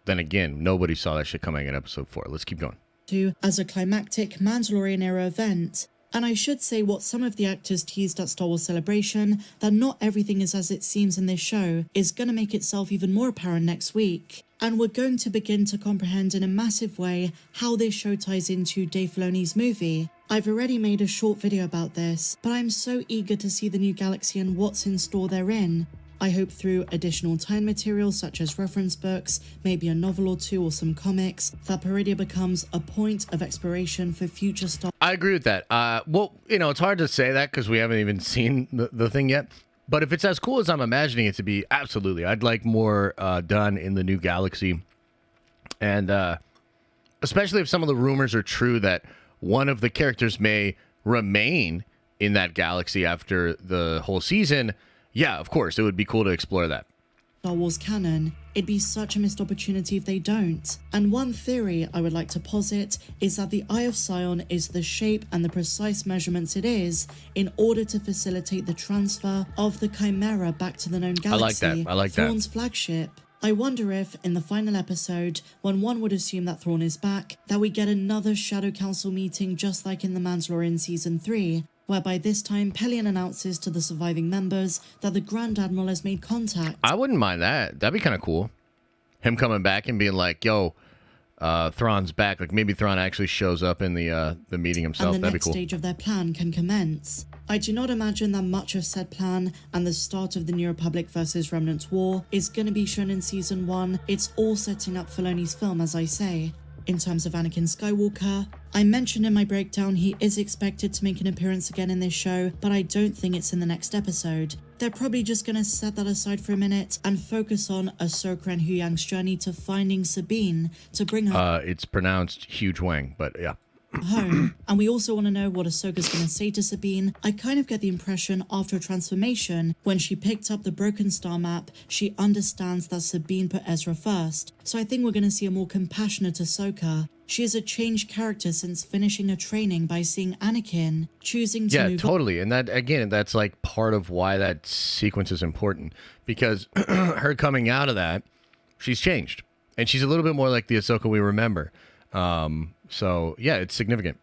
Speaker 1: then again, nobody saw that shit coming in episode 4. Let's keep going.
Speaker 7: As a climactic Mandalorian era event. And I should say what some of the actors teased at Star Wars Celebration, that not everything is as it seems in this show, is going to make itself even more apparent next week. And we're going to begin to comprehend in a massive way how this show ties into Dave Filoni's movie. I've already made a short video about this, but I'm so eager to see the new galaxy and what's in store therein. I hope through additional time material such as reference books, maybe a novel or two or some comics, that Peridea becomes a point of exploration for future Star.
Speaker 1: I agree with that. Well, you know, it's hard to say that because we haven't even seen the thing yet. But if it's as cool as I'm imagining it to be, absolutely. I'd like more done in the new galaxy. And especially if some of the rumors are true that one of the characters may remain in that galaxy after the whole season. Yeah, of course, it would be cool to explore that.
Speaker 7: Star Wars canon. It'd be such a missed opportunity if they don't. And one theory I would like to posit is that the Eye of Sion is the shape and the precise measurements it is in order to facilitate the transfer of the Chimera back to the known galaxy.
Speaker 1: I like that.
Speaker 7: Thrawn's flagship. I wonder if, in the final episode, when one would assume that Thrawn is back, that we get another Shadow Council meeting just like in The Mandalorian Season 3, whereby this time Pelion announces to the surviving members that the Grand Admiral has made contact.
Speaker 1: I wouldn't mind that. That'd be kind of cool. Him coming back and being like, yo, Thrawn's back. Like maybe Thrawn actually shows up in the meeting himself.
Speaker 7: And the
Speaker 1: That'd
Speaker 7: next
Speaker 1: be cool.
Speaker 7: stage of their plan can commence. I do not imagine that much of said plan and the start of the New Republic versus Remnant War is going to be shown in Season 1. It's all setting up Filoni's film, as I say. In terms of Anakin Skywalker, I mentioned in my breakdown he is expected to make an appearance again in this show, but I don't think it's in the next episode. They're probably just going to set that aside for a minute and focus on Ahsoka and Huyang's journey to finding Sabine to bring her
Speaker 1: It's pronounced Huge Wang, but yeah.
Speaker 7: home. And we also want to know what Ahsoka's going to say to Sabine. I kind of get the impression after a transformation, when she picked up the Broken Star map, she understands that Sabine put Ezra first. So I think we're going to see a more compassionate Ahsoka. She is a changed character since finishing her training by seeing Anakin, choosing to move
Speaker 1: totally. And that, again, that's like part of why that sequence is important. Because her coming out of that, she's changed. And she's a little bit more like the Ahsoka we remember. So, yeah, it's significant.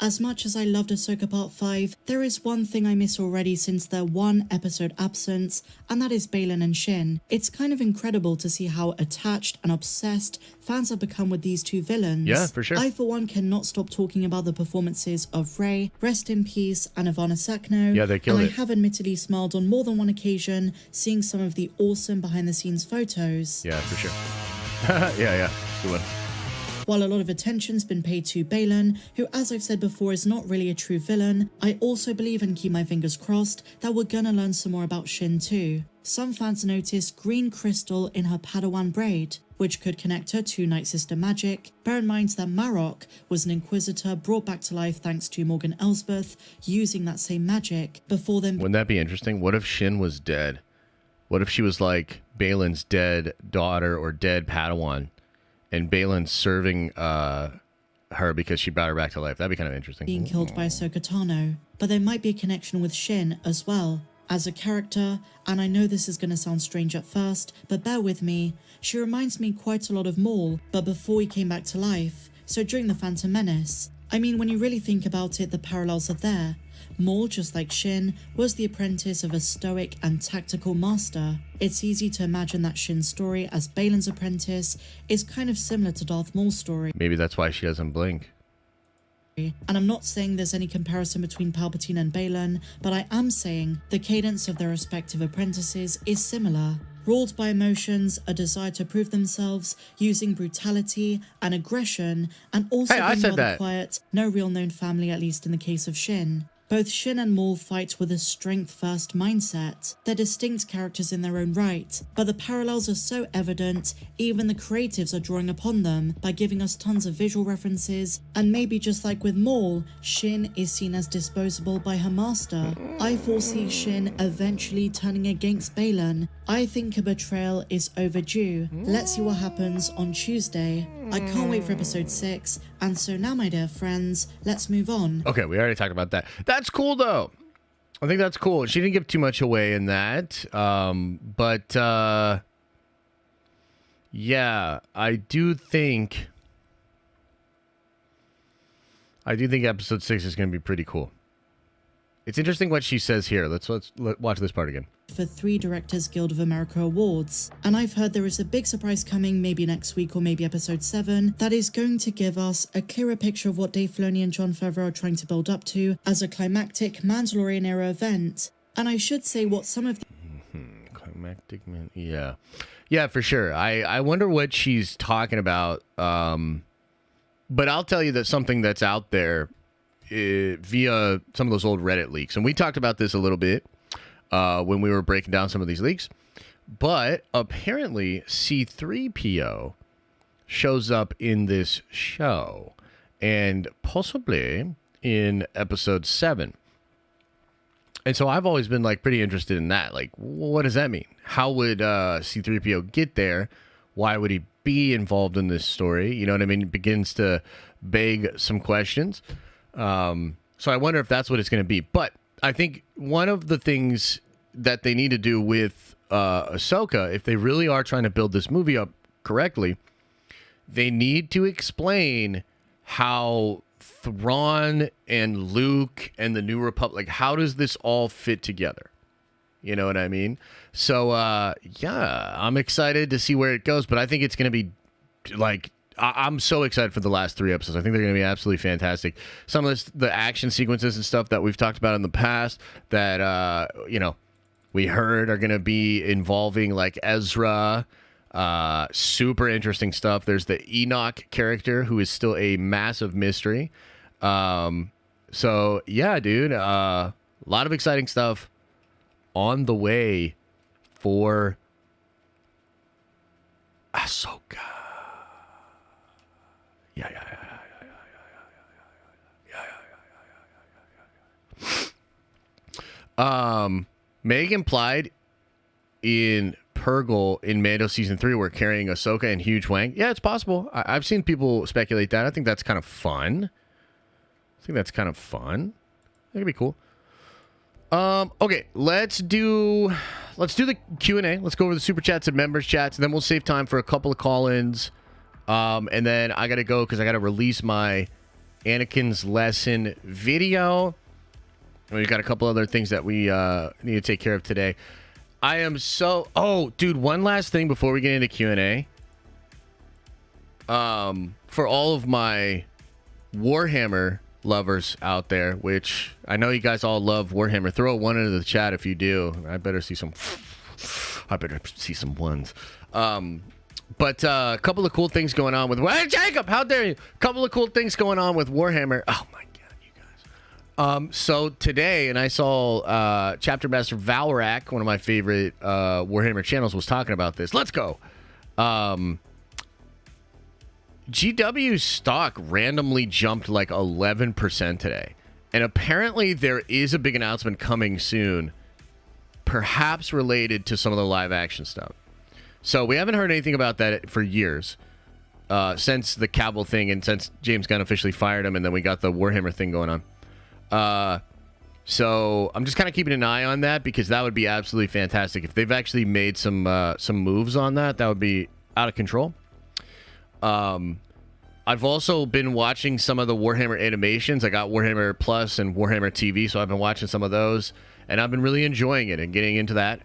Speaker 7: As much as I loved Ahsoka Part 5, there is one thing I miss already since their one episode absence, and that is Baylan and Shin. It's kind of incredible to see how attached and obsessed fans have become with these two villains.
Speaker 1: Yeah, for sure.
Speaker 7: I, for one, cannot stop talking about the performances of Rey, rest in peace, and Ivana Sakno.
Speaker 1: Yeah, they killed it.
Speaker 7: And I have admittedly smiled on more than one occasion seeing some of the awesome behind-the-scenes photos.
Speaker 1: Yeah, for sure. yeah. Good one.
Speaker 7: While a lot of attention's been paid to Baylan, who, as I've said before, is not really a true villain, I also believe, and keep my fingers crossed, that we're gonna learn some more about Shin too. Some fans noticed green crystal in her Padawan braid, which could connect her to Night Sister magic. Bear in mind that Marok was an Inquisitor brought back to life thanks to Morgan Elsbeth using that same magic, before then...
Speaker 1: Wouldn't that be interesting? What if Shin was dead? What if she was like Baylan's dead daughter or dead Padawan? And Baylan serving her because she brought her back to life. That'd be kind of interesting.
Speaker 7: Being killed by Ahsoka Tano. But there might be a connection with Shin as well. As a character, and I know this is going to sound strange at first, but bear with me, she reminds me quite a lot of Maul, but before he came back to life. So during the Phantom Menace. I mean, when you really think about it, the parallels are there. Maul, just like Shin, was the apprentice of a stoic and tactical master. It's easy to imagine that Shin's story as Baylan's apprentice is kind of similar to Darth Maul's story.
Speaker 1: Maybe that's why she doesn't blink.
Speaker 7: And I'm not saying there's any comparison between Palpatine and Baylan, but I am saying the cadence of their respective apprentices is similar. Ruled by emotions, a desire to prove themselves, using brutality and aggression, and also being rather quiet, no real known family, at least in the case of Shin. Both Shin and Maul fight with a strength-first mindset. They're distinct characters in their own right, but the parallels are so evident, even the creatives are drawing upon them by giving us tons of visual references, and maybe just like with Maul, Shin is seen as disposable by her master. I foresee Shin eventually turning against Baylan. I think a betrayal is overdue. Let's see what happens on Tuesday. I can't wait for episode 6, and so now, my dear friends, let's move on.
Speaker 1: Okay, we already talked about that. That's cool, though. I think that's cool. She didn't give too much away in that, yeah, I do think... I do think episode 6 is going to be pretty cool. It's interesting what she says here. Let's watch this part again.
Speaker 7: For 3 Directors Guild of America awards. And I've heard there is a big surprise coming, maybe next week or maybe episode 7, that is going to give us a clearer picture of what Dave Filoni and Jon Favreau are trying to build up to as a climactic Mandalorian era event. And I should say what some of the
Speaker 1: climactic man, yeah, for sure. I wonder what she's talking about. But I'll tell you that something that's out there via some of those old Reddit leaks, and we talked about this a little bit when we were breaking down some of these leaks. But apparently, C-3PO shows up in this show, and possibly in episode 7. And so I've always been like pretty interested in that. Like, what does that mean? How would C-3PO get there? Why would he be involved in this story? You know what I mean? It begins to beg some questions. So I wonder if that's what it's going to be. But I think one of the things that they need to do with Ahsoka, if they really are trying to build this movie up correctly, they need to explain how Thrawn and Luke and the New Republic, how does this all fit together? You know what I mean? So, yeah, I'm excited to see where it goes, but I think it's going to be like, I'm so excited for the last 3 episodes. I think they're going to be absolutely fantastic. Some of the action sequences and stuff that we've talked about in the past that, we heard are going to be involving like Ezra. Super interesting stuff. There's the Enoch character who is still a massive mystery. So yeah, dude, a lot of exciting stuff on the way for Ahsoka. Meg implied in Purgle in Mando season 3 we're carrying Ahsoka and Hugh Wang. Yeah, it's possible. I've seen people speculate that. I think that's kind of fun. That could be cool. Okay, let's do the Q&A. Let's go over the super chats and members chats, and then we'll save time for a couple of call-ins. And then I gotta go because I gotta release my Anakin's lesson video. And we've got a couple other things that we need to take care of today. I am so... Oh, dude, one last thing before we get into Q&A. For all of my Warhammer lovers out there, which I know you guys all love Warhammer, throw one into the chat if you do. I better see some ones. But a couple of cool things going on with... Hey, Jacob, how dare you? A couple of cool things going on with Warhammer. Oh, my God. So today, and I saw Chapter Master Valrak, one of my favorite Warhammer channels, was talking about this. Let's go. GW stock randomly jumped like 11% today. And apparently there is a big announcement coming soon, perhaps related to some of the live action stuff. So we haven't heard anything about that for years, since the Cavill thing and since James Gunn officially fired him, and then we got the Warhammer thing going on. So I'm just kind of keeping an eye on that because that would be absolutely fantastic. If they've actually made some moves on that, that would be out of control. I've also been watching some of the Warhammer animations. I got Warhammer Plus and Warhammer TV, so I've been watching some of those, and I've been really enjoying it and getting into that.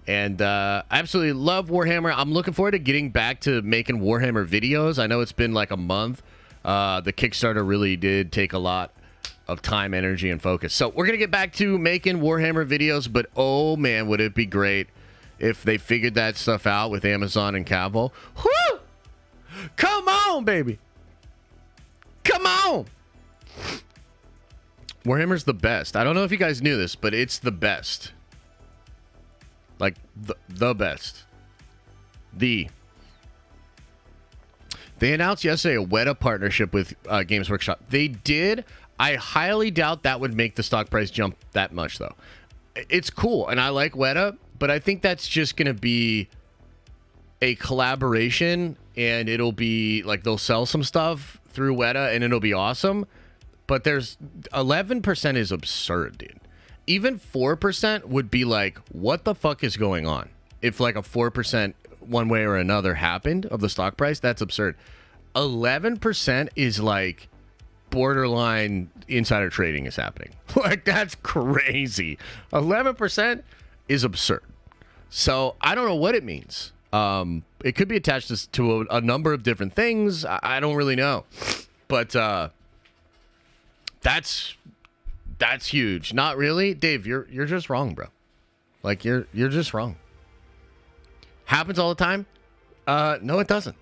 Speaker 1: And I absolutely love Warhammer. I'm looking forward to getting back to making Warhammer videos. I know it's been like a month. The Kickstarter really did take a lot of time, energy, and focus. So we're going to get back to making Warhammer videos, but oh man, would it be great if they figured that stuff out with Amazon and Cavill. Whoo! Come on, baby. Come on. Warhammer's the best. I don't know if you guys knew this, but it's the best. Like, the best. They announced yesterday a Weta partnership with Games Workshop. They did. I highly doubt that would make the stock price jump that much, though. It's cool, and I like Weta, but I think that's just going to be a collaboration, and it'll be, like, they'll sell some stuff through Weta, and it'll be awesome. But there's 11% is absurd, dude. Even 4% would be like, what the fuck is going on? If, like, a 4% one way or another happened of the stock price, that's absurd. 11% is like... borderline insider trading is happening. Like, that's crazy. 11% is absurd. So I don't know what it means. It could be attached to a number of different things. I don't really know. But that's huge. Not really. Dave, you're just wrong, bro. Like, you're just wrong. Happens all the time? No, it doesn't.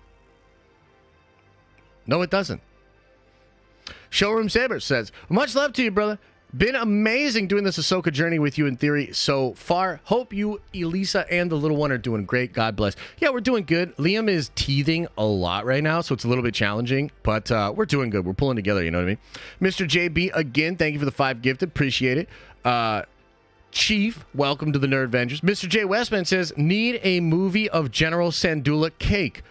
Speaker 1: No, it doesn't. Showroom Saber says, much love to you, brother. Been amazing doing this Ahsoka journey with you in theory so far. Hope you, Elisa, and the little one are doing great. God bless. Yeah, we're doing good. Liam is teething a lot right now, so it's a little bit challenging, but we're doing good. We're pulling together, you know what I mean? Mr. JB, again, thank you for the 5 gifted. Appreciate it. Chief, welcome to the Nerd Avengers. Mr. J. Westman says, need a movie of General Sandula Cake.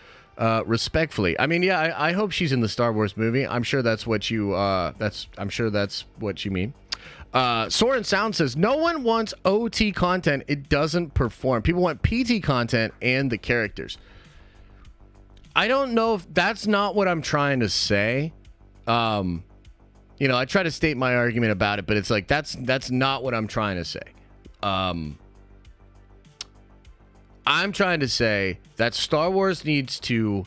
Speaker 1: Respectfully. I mean, yeah, I hope she's in the Star Wars movie. I'm sure that's what you I'm sure that's what you mean. Soren Sound says, no one wants OT content. It doesn't perform. People want PT content and the characters. I don't know if that's not what I'm trying to say. You know, I try to state my argument about it, but it's like, that's not what I'm trying to say. I'm trying to say that Star Wars needs to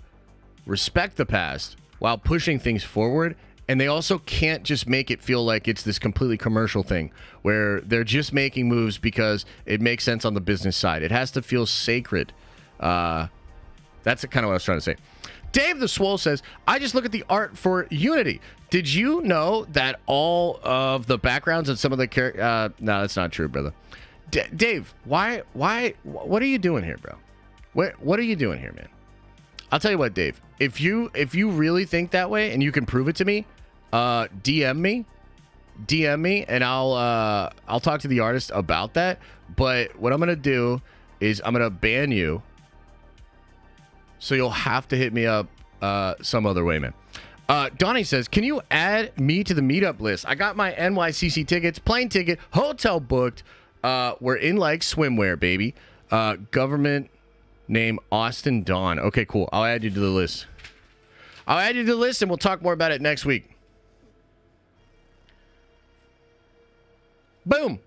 Speaker 1: respect the past while pushing things forward. And they also can't just make it feel like it's this completely commercial thing where they're just making moves because it makes sense on the business side. It has to feel sacred. That's kind of what I was trying to say. Dave the Swole says, I just look at the art for Unity. Did you know that all of the backgrounds and some of the characters... no, that's not true, brother. Dave, what are you doing here, bro? What are you doing here, man? I'll tell you what, Dave. If you really think that way and you can prove it to me, DM me, and I'll talk to the artist about that. But what I'm gonna do is I'm gonna ban you, so you'll have to hit me up some other way, man. Donnie says, can you add me to the meetup list? I got my NYCC tickets, plane ticket, hotel booked. We're in like swimwear, baby. Government name Austin Dawn. Okay, cool. I'll add you to the list. And we'll talk more about it next week. Boom.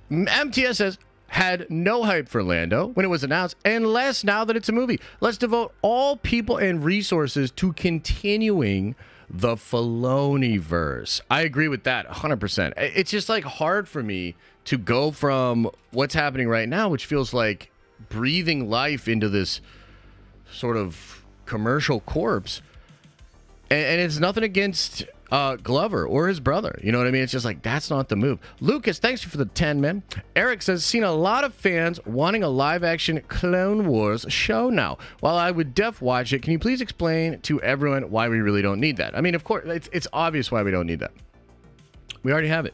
Speaker 1: MTS says, had no hype for Lando when it was announced, and less now that it's a movie. Let's devote all people and resources to continuing the Filoni-verse. I agree with that 100%. It's just like hard for me to go from what's happening right now, which feels like breathing life into this sort of commercial corpse. And it's nothing against Glover or his brother. You know what I mean? It's just like, that's not the move. Lucas, thanks for the 10, man. Eric says, seen a lot of fans wanting a live-action Clone Wars show now. While I would watch it, can you please explain to everyone why we really don't need that? I mean, of course, it's obvious why we don't need that. We already have it.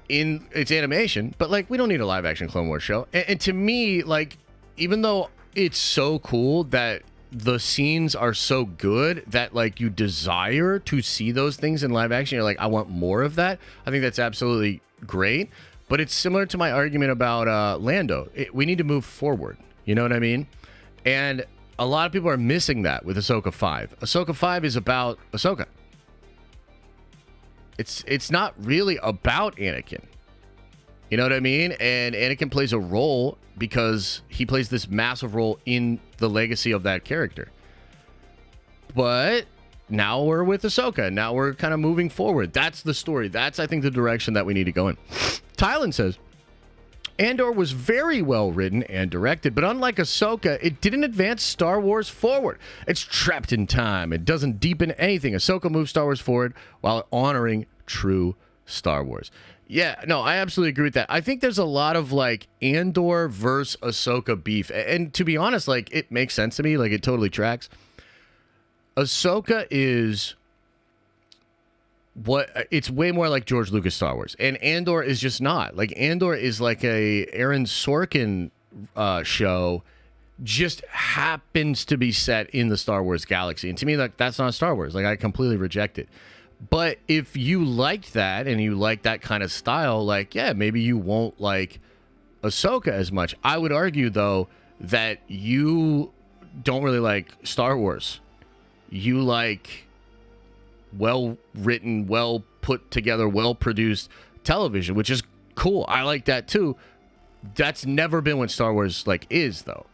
Speaker 1: In its animation, but like, we don't need a live-action Clone Wars show. And to me, like, even though it's so cool that the scenes are so good that like you desire to see those things in live action, you're like, I want more of that. I think that's absolutely great, but it's similar to my argument about Lando. We need to move forward, you know what I mean? And a lot of people are missing that with Ahsoka 5. Ahsoka 5 is about Ahsoka. It's not really about Anakin, you know what I mean? And Anakin plays a role because he plays this massive role in the legacy of that character. But now we're with Ahsoka. Now we're kind of moving forward. That's the story. That's, I think, the direction that we need to go in. Tylen says, Andor was very well written and directed, but unlike Ahsoka, it didn't advance Star Wars forward. It's trapped in time. It doesn't deepen anything. Ahsoka moves Star Wars forward while honoring true Star Wars. Yeah, no, I absolutely agree with that. I think there's a lot of like Andor versus Ahsoka beef. And to be honest, like, it makes sense to me. Like, it totally tracks. Ahsoka is it's way more like George Lucas Star Wars. And Andor is just not. Like, Andor is like a Aaron Sorkin show, just happens to be set in the Star Wars galaxy. And to me, like, that's not Star Wars. Like, I completely reject it. But if you liked that and you like that kind of style, like, yeah, maybe you won't like Ahsoka as much. I would argue, though, that you don't really like Star Wars. You like well-written, well-put-together, well-produced television, which is cool. I like that too. That's never been what Star Wars like is, though.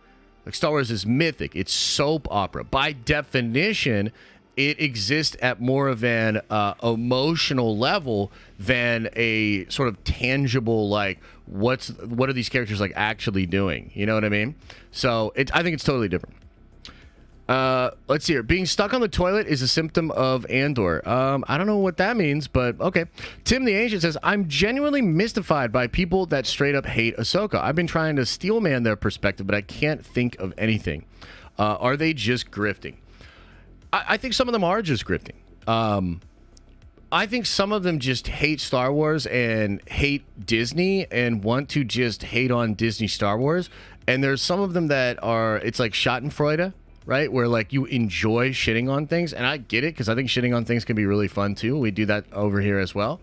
Speaker 1: Like, Star Wars is mythic. It's soap opera. By definition, it exists at more of an emotional level than a sort of tangible, like, what are these characters like actually doing? You know what I mean? So I think it's totally different. Let's see here. Being stuck on the toilet is a symptom of Andor. I don't know what that means, but okay. Tim the Ancient says, I'm genuinely mystified by people that straight up hate Ahsoka. I've been trying to steelman their perspective, but I can't think of anything. Are they just grifting? I think some of them are just grifting. I think some of them just hate Star Wars and hate Disney and want to just hate on Disney Star Wars. And there's some of them that are, it's like Schadenfreude, right? Where like you enjoy shitting on things. And I get it, because I think shitting on things can be really fun too. We do that over here as well.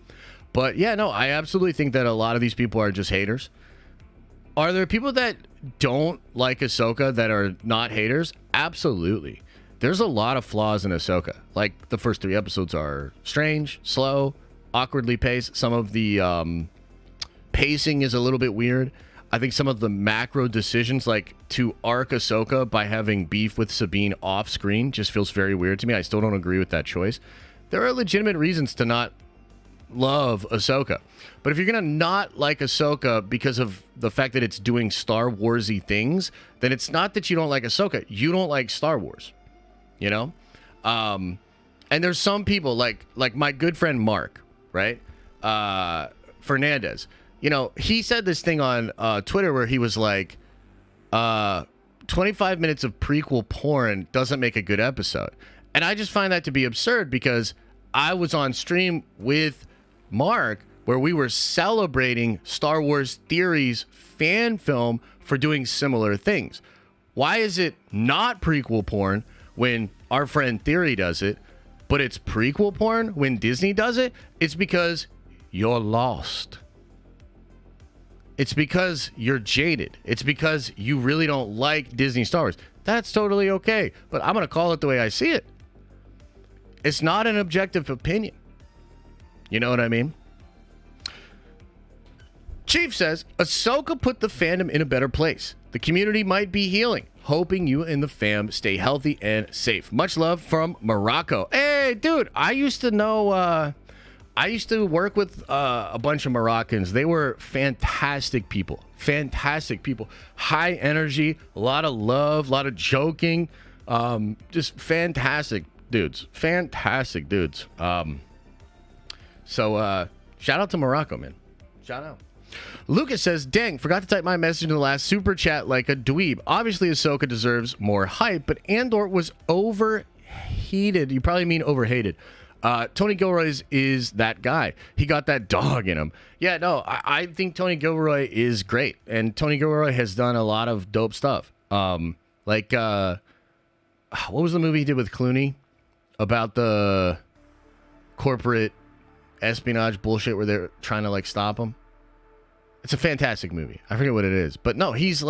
Speaker 1: But yeah, no, I absolutely think that a lot of these people are just haters. Are there people that don't like Ahsoka that are not haters? Absolutely. There's a lot of flaws in Ahsoka. Like, the first 3 episodes are strange, slow, awkwardly paced. Some of the pacing is a little bit weird. I think some of the macro decisions, like to arc Ahsoka by having beef with Sabine off screen, just feels very weird to me. I still don't agree with that choice. There are legitimate reasons to not love Ahsoka. But if you're going to not like Ahsoka because of the fact that it's doing Star Wars-y things, then it's not that you don't like Ahsoka. You don't like Star Wars. You know? And there's some people like my good friend Mark, right? Fernandez. You know, he said this thing on Twitter where he was like, 25 minutes of prequel porn doesn't make a good episode. And I just find that to be absurd, because I was on stream with Mark where we were celebrating Star Wars Theory's fan film for doing similar things. Why is it not prequel porn when our friend Theory does it, but it's prequel porn when Disney does it? It's because you're lost. It's because you're jaded. It's because you really don't like Disney Star Wars. That's totally okay, but I'm going to call it the way I see it. It's not an objective opinion. You know what I mean? Chief says, Ahsoka put the fandom in a better place. The community might be healing. Hoping you and the fam stay healthy and safe. Much love from Morocco. Hey, dude, I used to know, I used to work with a bunch of Moroccans. They were fantastic people. Fantastic people. High energy, a lot of love, a lot of joking. Just fantastic dudes. Fantastic dudes. So shout out to Morocco, man. Shout out. Lucas says, dang, forgot to type my message in the last super chat like a dweeb. Obviously, Ahsoka deserves more hype, but Andor was overheated. You probably mean overhated. Tony Gilroy is that guy. He got that dog in him. Yeah, no, I think Tony Gilroy is great. And Tony Gilroy has done a lot of dope stuff. What was the movie he did with Clooney about the corporate espionage bullshit where they're trying to like stop him? It's a fantastic movie. I forget what it is. But no, he's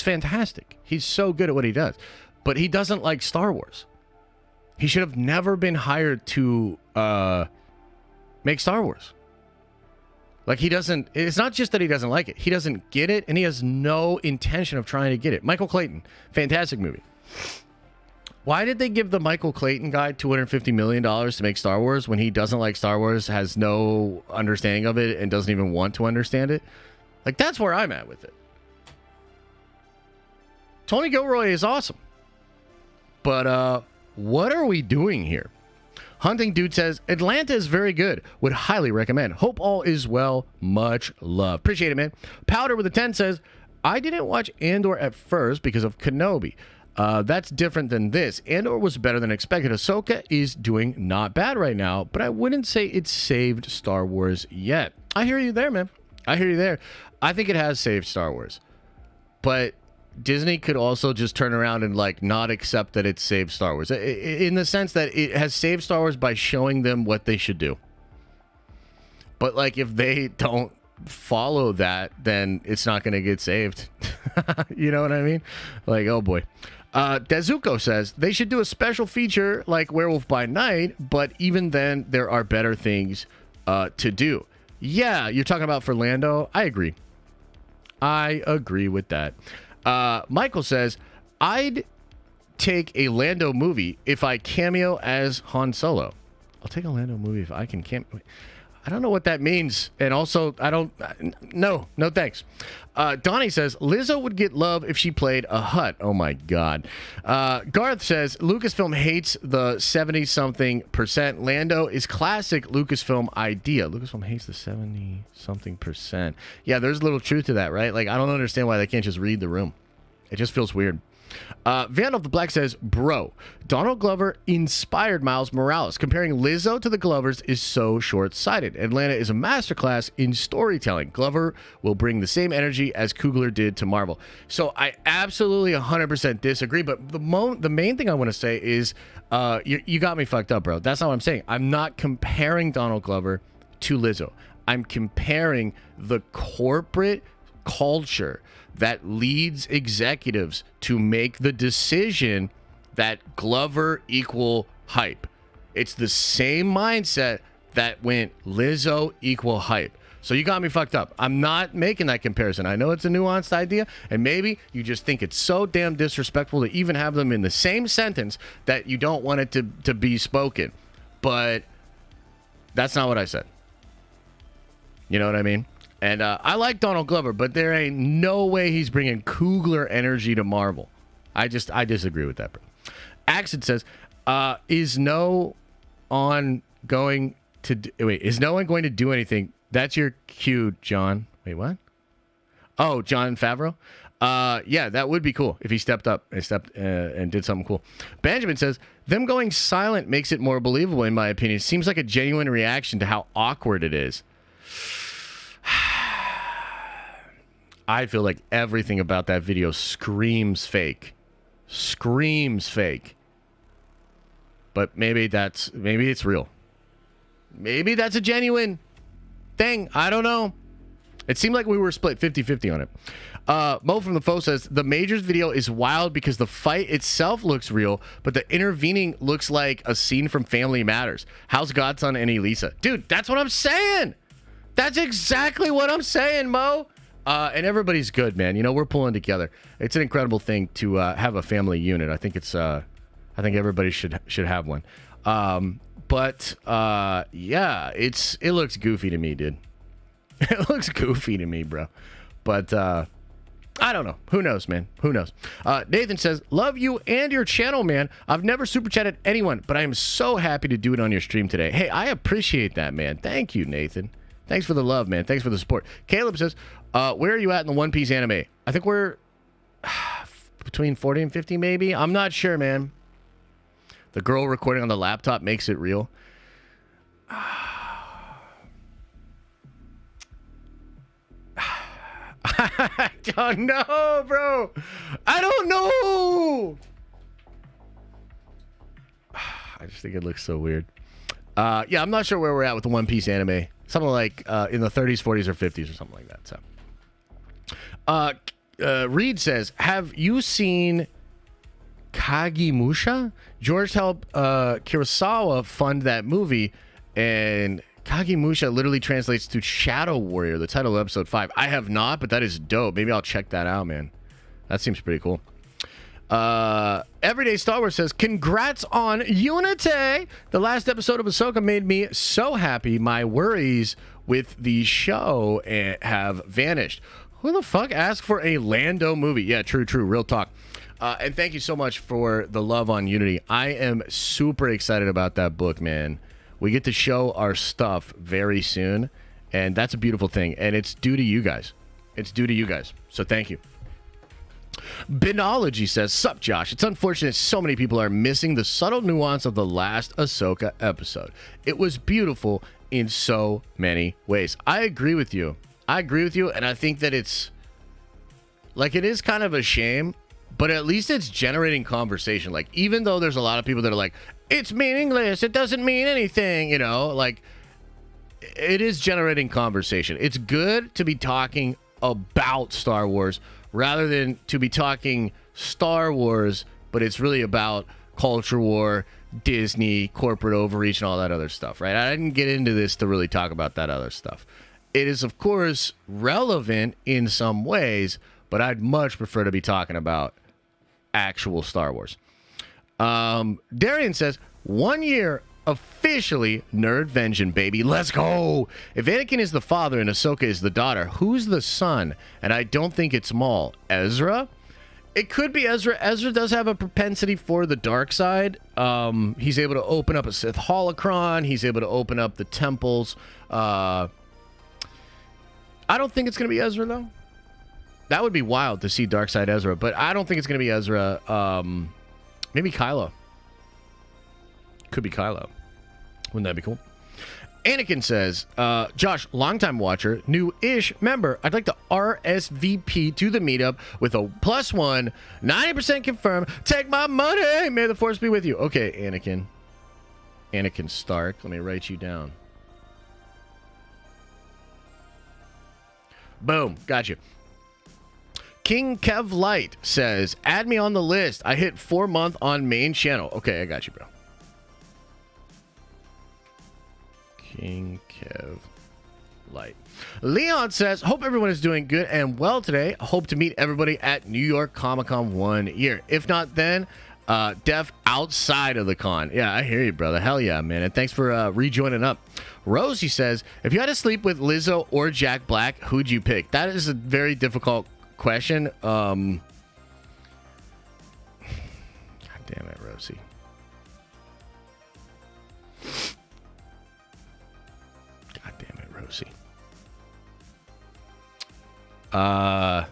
Speaker 1: fantastic. He's so good at what he does. But he doesn't like Star Wars. He should have never been hired to make Star Wars. Like, he doesn't, it's not just that he doesn't like it. He doesn't get it, and he has no intention of trying to get it. Michael Clayton, fantastic movie. Why did they give the Michael Clayton guy $250 million to make Star Wars when he doesn't like Star Wars, has no understanding of it, and doesn't even want to understand it? Like, that's where I'm at with it. Tony Gilroy is awesome. But, what are we doing here? Hunting Dude says, Atlanta is very good. Would highly recommend. Hope all is well. Much love. Appreciate it, man. Powder with a 10 says, I didn't watch Andor at first because of Kenobi. That's different than this. Andor was better than expected. Ahsoka is doing not bad right now, but I wouldn't say it saved Star Wars yet. I hear you there, man. I hear you there. I think it has saved Star Wars. But Disney could also just turn around and like not accept that it saved Star Wars. In the sense that it has saved Star Wars by showing them what they should do. But like if they don't follow that, then it's not going to get saved. You know what I mean? Like, oh boy. Dezuko says they should do a special feature like Werewolf by Night, but even then, there are better things to do. Yeah, you're talking about for Lando. I agree. I agree with that. Michael says, I'd take a Lando movie if I cameo as Han Solo. I'll take a Lando movie if I can cameo. I don't know what that means. And also, no thanks. Donnie says, Lizzo would get love if she played a Hutt. Oh my God. Garth says, Lucasfilm hates the 70-something%. Lando is classic Lucasfilm idea. Lucasfilm hates the 70-something%. Yeah, there's a little truth to that, right? Like, I don't understand why they can't just read the room. It just feels weird. Vandal the Black says, bro, Donald Glover inspired Miles Morales. Comparing Lizzo to the Glovers is so short-sighted. Atlanta is a masterclass in storytelling. Glover will bring the same energy as Coogler did to Marvel. So I absolutely 100% disagree. But the main thing I want to say is you got me fucked up, bro. That's not what I'm saying. I'm not comparing Donald Glover to Lizzo. I'm comparing the corporate culture that leads executives to make the decision that Glover equal hype. It's the same mindset that went Lizzo equal hype. So you got me fucked up. I'm not making that comparison. I know it's a nuanced idea, and maybe you just think it's so damn disrespectful to even have them in the same sentence that you don't want it to be spoken. But that's not what I said. You know what I mean? And I like Donald Glover, but there ain't no way he's bringing Coogler energy to Marvel. I disagree with that, bro. Accent says, is no one going to do anything? That's your cue, John. Wait, what? Oh, Jon Favreau? Yeah, that would be cool if he stepped up and did something cool. Benjamin says, them going silent makes it more believable, in my opinion. Seems like a genuine reaction to how awkward it is. I feel like everything about that video screams fake. Screams fake. But maybe it's real. Maybe that's a genuine thing. I don't know. It seemed like we were split 50-50 on it. Mo from the Foe says, the Majors video is wild because the fight itself looks real, but the intervening looks like a scene from Family Matters. How's Godson and Elisa? Dude, that's what I'm saying. That's exactly what I'm saying, Mo. And everybody's good, man. You know, we're pulling together. It's an incredible thing to have a family unit. I think I think everybody should have one. But yeah, it looks goofy to me, dude. It looks goofy to me, bro. But I don't know. Who knows, man? Who knows? Nathan says, love you and your channel, man. I've never super chatted anyone, but I am so happy to do it on your stream today. Hey, I appreciate that, man. Thank you, Nathan. Thanks for the love, man. Thanks for the support. Caleb says, where are you at in the One Piece anime? I think we're between 40 and 50, maybe. I'm not sure, man. The girl recording on the laptop makes it real. I don't know, bro. I don't know. I just think it looks so weird. Yeah, I'm not sure where we're at with the One Piece anime. Something like in the 30s, 40s, or 50s, or something like that. So, Reed says, have you seen Kagemusha? George helped Kurosawa fund that movie, and Kagemusha literally translates to Shadow Warrior, the title of episode 5. I have not, but that is dope. Maybe I'll check that out, man. That seems pretty cool. Everyday Star Wars says, congrats on Unity. The last episode of Ahsoka made me so happy. My worries with the show have vanished. Who the fuck asked for a Lando movie? Yeah, true. Real talk. And thank you so much for the love on Unity. I am super excited about that book, man. We get to show our stuff very soon, and that's a beautiful thing. And it's due to you guys. It's due to you guys. So thank you. Binology says, sup, Josh. It's unfortunate so many people are missing the subtle nuance of the last Ahsoka episode. It was beautiful in so many ways. I agree with you. And I think that it's like, it is kind of a shame, but at least it's generating conversation. Like, even though there's a lot of people that are like, it's meaningless, it doesn't mean anything, you know, like, it is generating conversation. It's good to be talking about Star Wars rather than to be talking Star Wars but it's really about culture war, Disney, corporate overreach, and all that other stuff, right? I didn't get into this to really talk about that other stuff. It is, of course, relevant in some ways, but I'd much prefer to be talking about actual Star Wars. Darian says, 1 year officially nerd vengeance, baby. Let's go. If Anakin is the father and Ahsoka is the daughter, who's the son? And I don't think it's Maul. Ezra? It could be Ezra. Ezra does have a propensity for the dark side. He's able to open up a Sith holocron. He's able to open up the temples. I don't think it's going to be Ezra, though. That would be wild to see dark side Ezra, but I don't think it's going to be Ezra. Maybe Kylo. Could be Kylo. Wouldn't that be cool? Anakin says, Josh, longtime watcher, new-ish member, I'd like to RSVP to the meetup with a +1, 90% confirmed. Take my money. May the force be with you. Okay, Anakin. Anakin Stark. Let me write you down. Boom. Got you. King Kev Light says, add me on the list. I hit 4-month on main channel. Okay, I got you, bro. King Kev Light. Leon says, hope everyone is doing good and well today. Hope to meet everybody at New York Comic-Con 1 year. If not then, def outside of the con. Yeah, I hear you, brother. Hell yeah, man. And thanks for rejoining up. Rosie says, if you had to sleep with Lizzo or Jack Black, who'd you pick? That is a very difficult question. God damn it, Rosie. God damn it, Rosie. I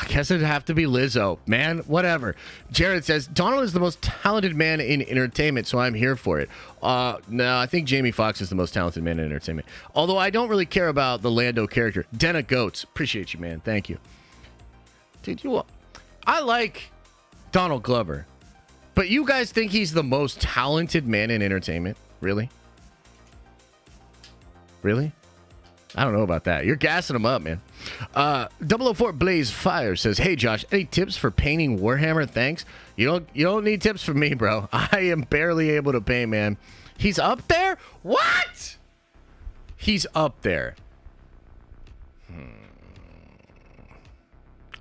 Speaker 1: guess it'd have to be Lizzo, man. Whatever. Jared says, Donald is the most talented man in entertainment, so I'm here for it. No, I think Jamie Foxx is the most talented man in entertainment. Although I don't really care about the Lando character. Denna Goats. Appreciate you, man. Thank you. Dude, I like Donald Glover. But you guys think he's the most talented man in entertainment? Really? Really? I don't know about that. You're gassing him up, man. 004 Blaze Fire says, hey, Josh, any tips for painting Warhammer? Thanks. You don't need tips from me, bro. I am barely able to paint, man. He's up there? What? He's up there.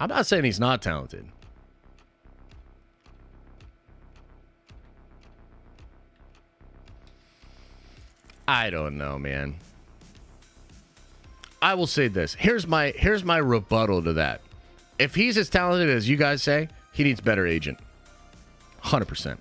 Speaker 1: I'm not saying he's not talented. I don't know, man. I will say this. Here's my rebuttal to that. If he's as talented as you guys say, he needs better agent. 100%.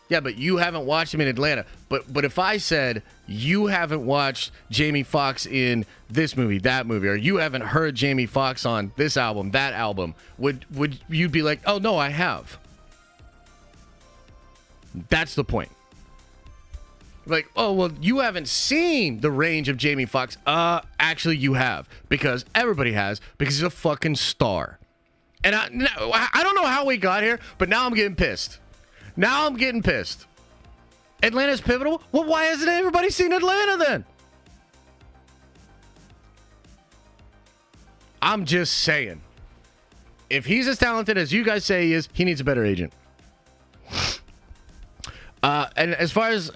Speaker 1: Yeah, but you haven't watched him in Atlanta. But if I said you haven't watched Jamie Foxx in this movie, that movie, or you haven't heard Jamie Foxx on this album, that album, would you be like, oh no, I have? That's the point. Like, oh, well, you haven't seen the range of Jamie Foxx. Actually, you have. Because everybody has. Because he's a fucking star. And I don't know how we got here, but now I'm getting pissed. Now I'm getting pissed. Atlanta's pivotal? Well, why hasn't everybody seen Atlanta then? I'm just saying. If he's as talented as you guys say he is, he needs a better agent. And as far as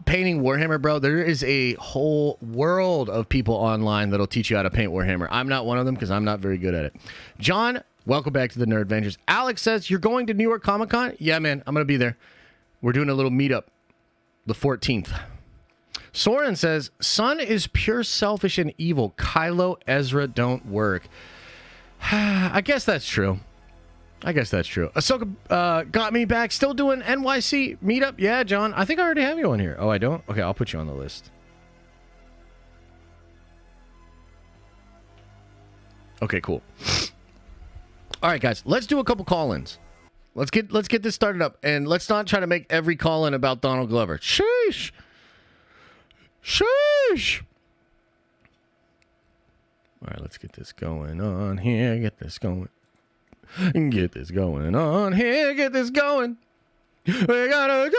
Speaker 1: painting Warhammer, bro, there is a whole world of people online that'll teach you how to paint Warhammer. I'm not one of them because I'm not very good at it. John, welcome back to the Nerd Vengers. Alex says, you're going to New York Comic Con? Yeah, man, I'm going to be there. We're doing a little meetup the 14th. Soren says, Son is pure selfish and evil. Kylo, Ezra don't work. I guess that's true. Ahsoka got me back. Still doing NYC meetup? Yeah, John. I think I already have you on here. Oh, I don't? Okay, I'll put you on the list. Okay, cool. All right, guys. Let's do a couple call-ins. Let's get this started up. And let's not try to make every call-in about Donald Glover. Sheesh. Sheesh. All right, let's get this going on here. Get this going on here. Get this going. We gotta get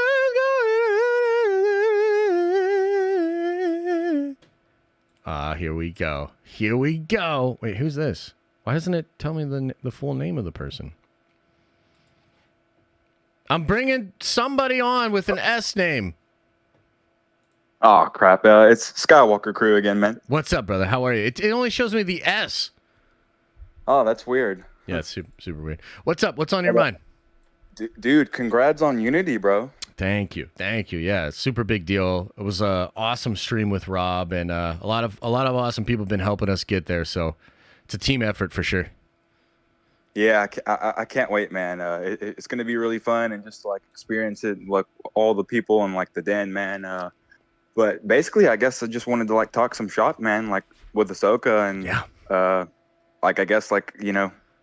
Speaker 1: going. Here we go. Wait, who's this? Why doesn't it tell me the full name of the person? I'm bringing somebody on with an S name.
Speaker 8: Oh, crap. It's Skywalker Crew again, man.
Speaker 1: What's up, brother? How are you? It only shows me the S.
Speaker 8: Oh, that's weird.
Speaker 1: Yeah, it's super weird. What's up? What's on your mind?
Speaker 8: Dude, congrats on Unity, bro.
Speaker 1: Thank you. Yeah, it's super big deal. It was a awesome stream with Rob, and a lot of awesome people have been helping us get there. So it's a team effort for sure.
Speaker 8: Yeah, I can't wait, man. It's gonna be really fun and just like experience it, like all the people and like the den, man. But basically, I guess I just wanted to like talk some shop, man, like with Ahsoka and like I guess like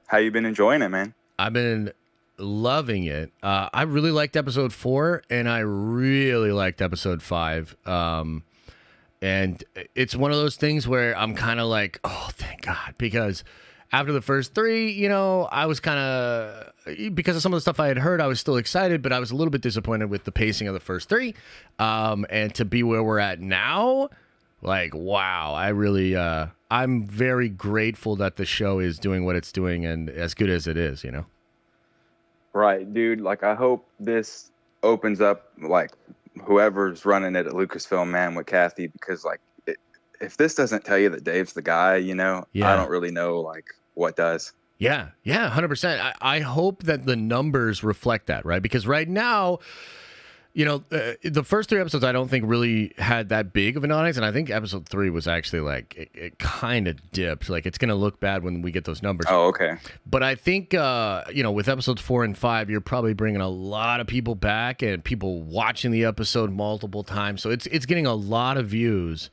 Speaker 8: how you been enjoying it, man.
Speaker 1: I've been loving it. I really liked episode 4 and I really liked episode 5. And it's one of those things where I'm kind of like, oh, thank God, because after the first 3, I was kind of, because of some of the stuff I had heard, I was still excited, but I was a little bit disappointed with the pacing of the first 3. And to be where we're at now, like, wow, I really, I'm very grateful that the show is doing what it's doing and as good as it is,
Speaker 8: Right, dude. Like, I hope this opens up, like, whoever's running it at Lucasfilm, man, with Kathy, because, like, if this doesn't tell you that Dave's the guy, I don't really know, like, what does.
Speaker 1: Yeah, 100%. I hope that the numbers reflect that, right? Because right now, the first 3 episodes I don't think really had that big of an audience, and I think episode 3 was actually like it kind of dipped. Like it's going to look bad when we get those numbers.
Speaker 8: Oh, okay.
Speaker 1: But I think with episodes 4 and 5, you're probably bringing a lot of people back and people watching the episode multiple times, so it's getting a lot of views.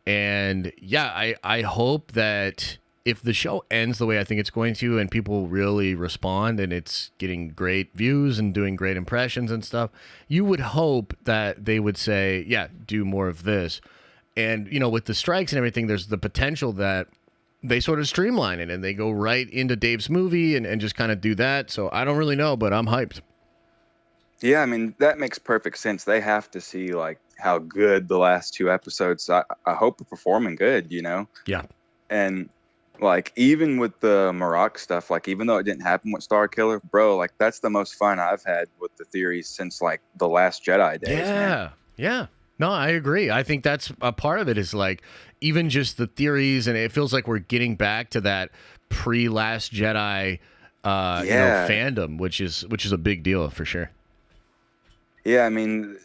Speaker 1: And yeah, I hope that if the show ends the way I think it's going to and people really respond and it's getting great views and doing great impressions and stuff, you would hope that they would say, yeah, do more of this. And, with the strikes and everything, there's the potential that they sort of streamline it and they go right into Dave's movie and just kind of do that. So I don't really know, but I'm hyped.
Speaker 8: Yeah, I mean, that makes perfect sense. They have to see, like, how good the last 2 episodes, I hope are performing good,
Speaker 1: Yeah.
Speaker 8: And like, even with the Maroc stuff, like, even though it didn't happen with Star Killer, bro, like, that's the most fun I've had with the theories since, like, The Last Jedi days.
Speaker 1: Yeah. No, I agree. I think that's a part of it is, like, even just the theories, and it feels like we're getting back to that pre-Last Jedi fandom, which is a big deal for sure.
Speaker 8: Yeah, I mean,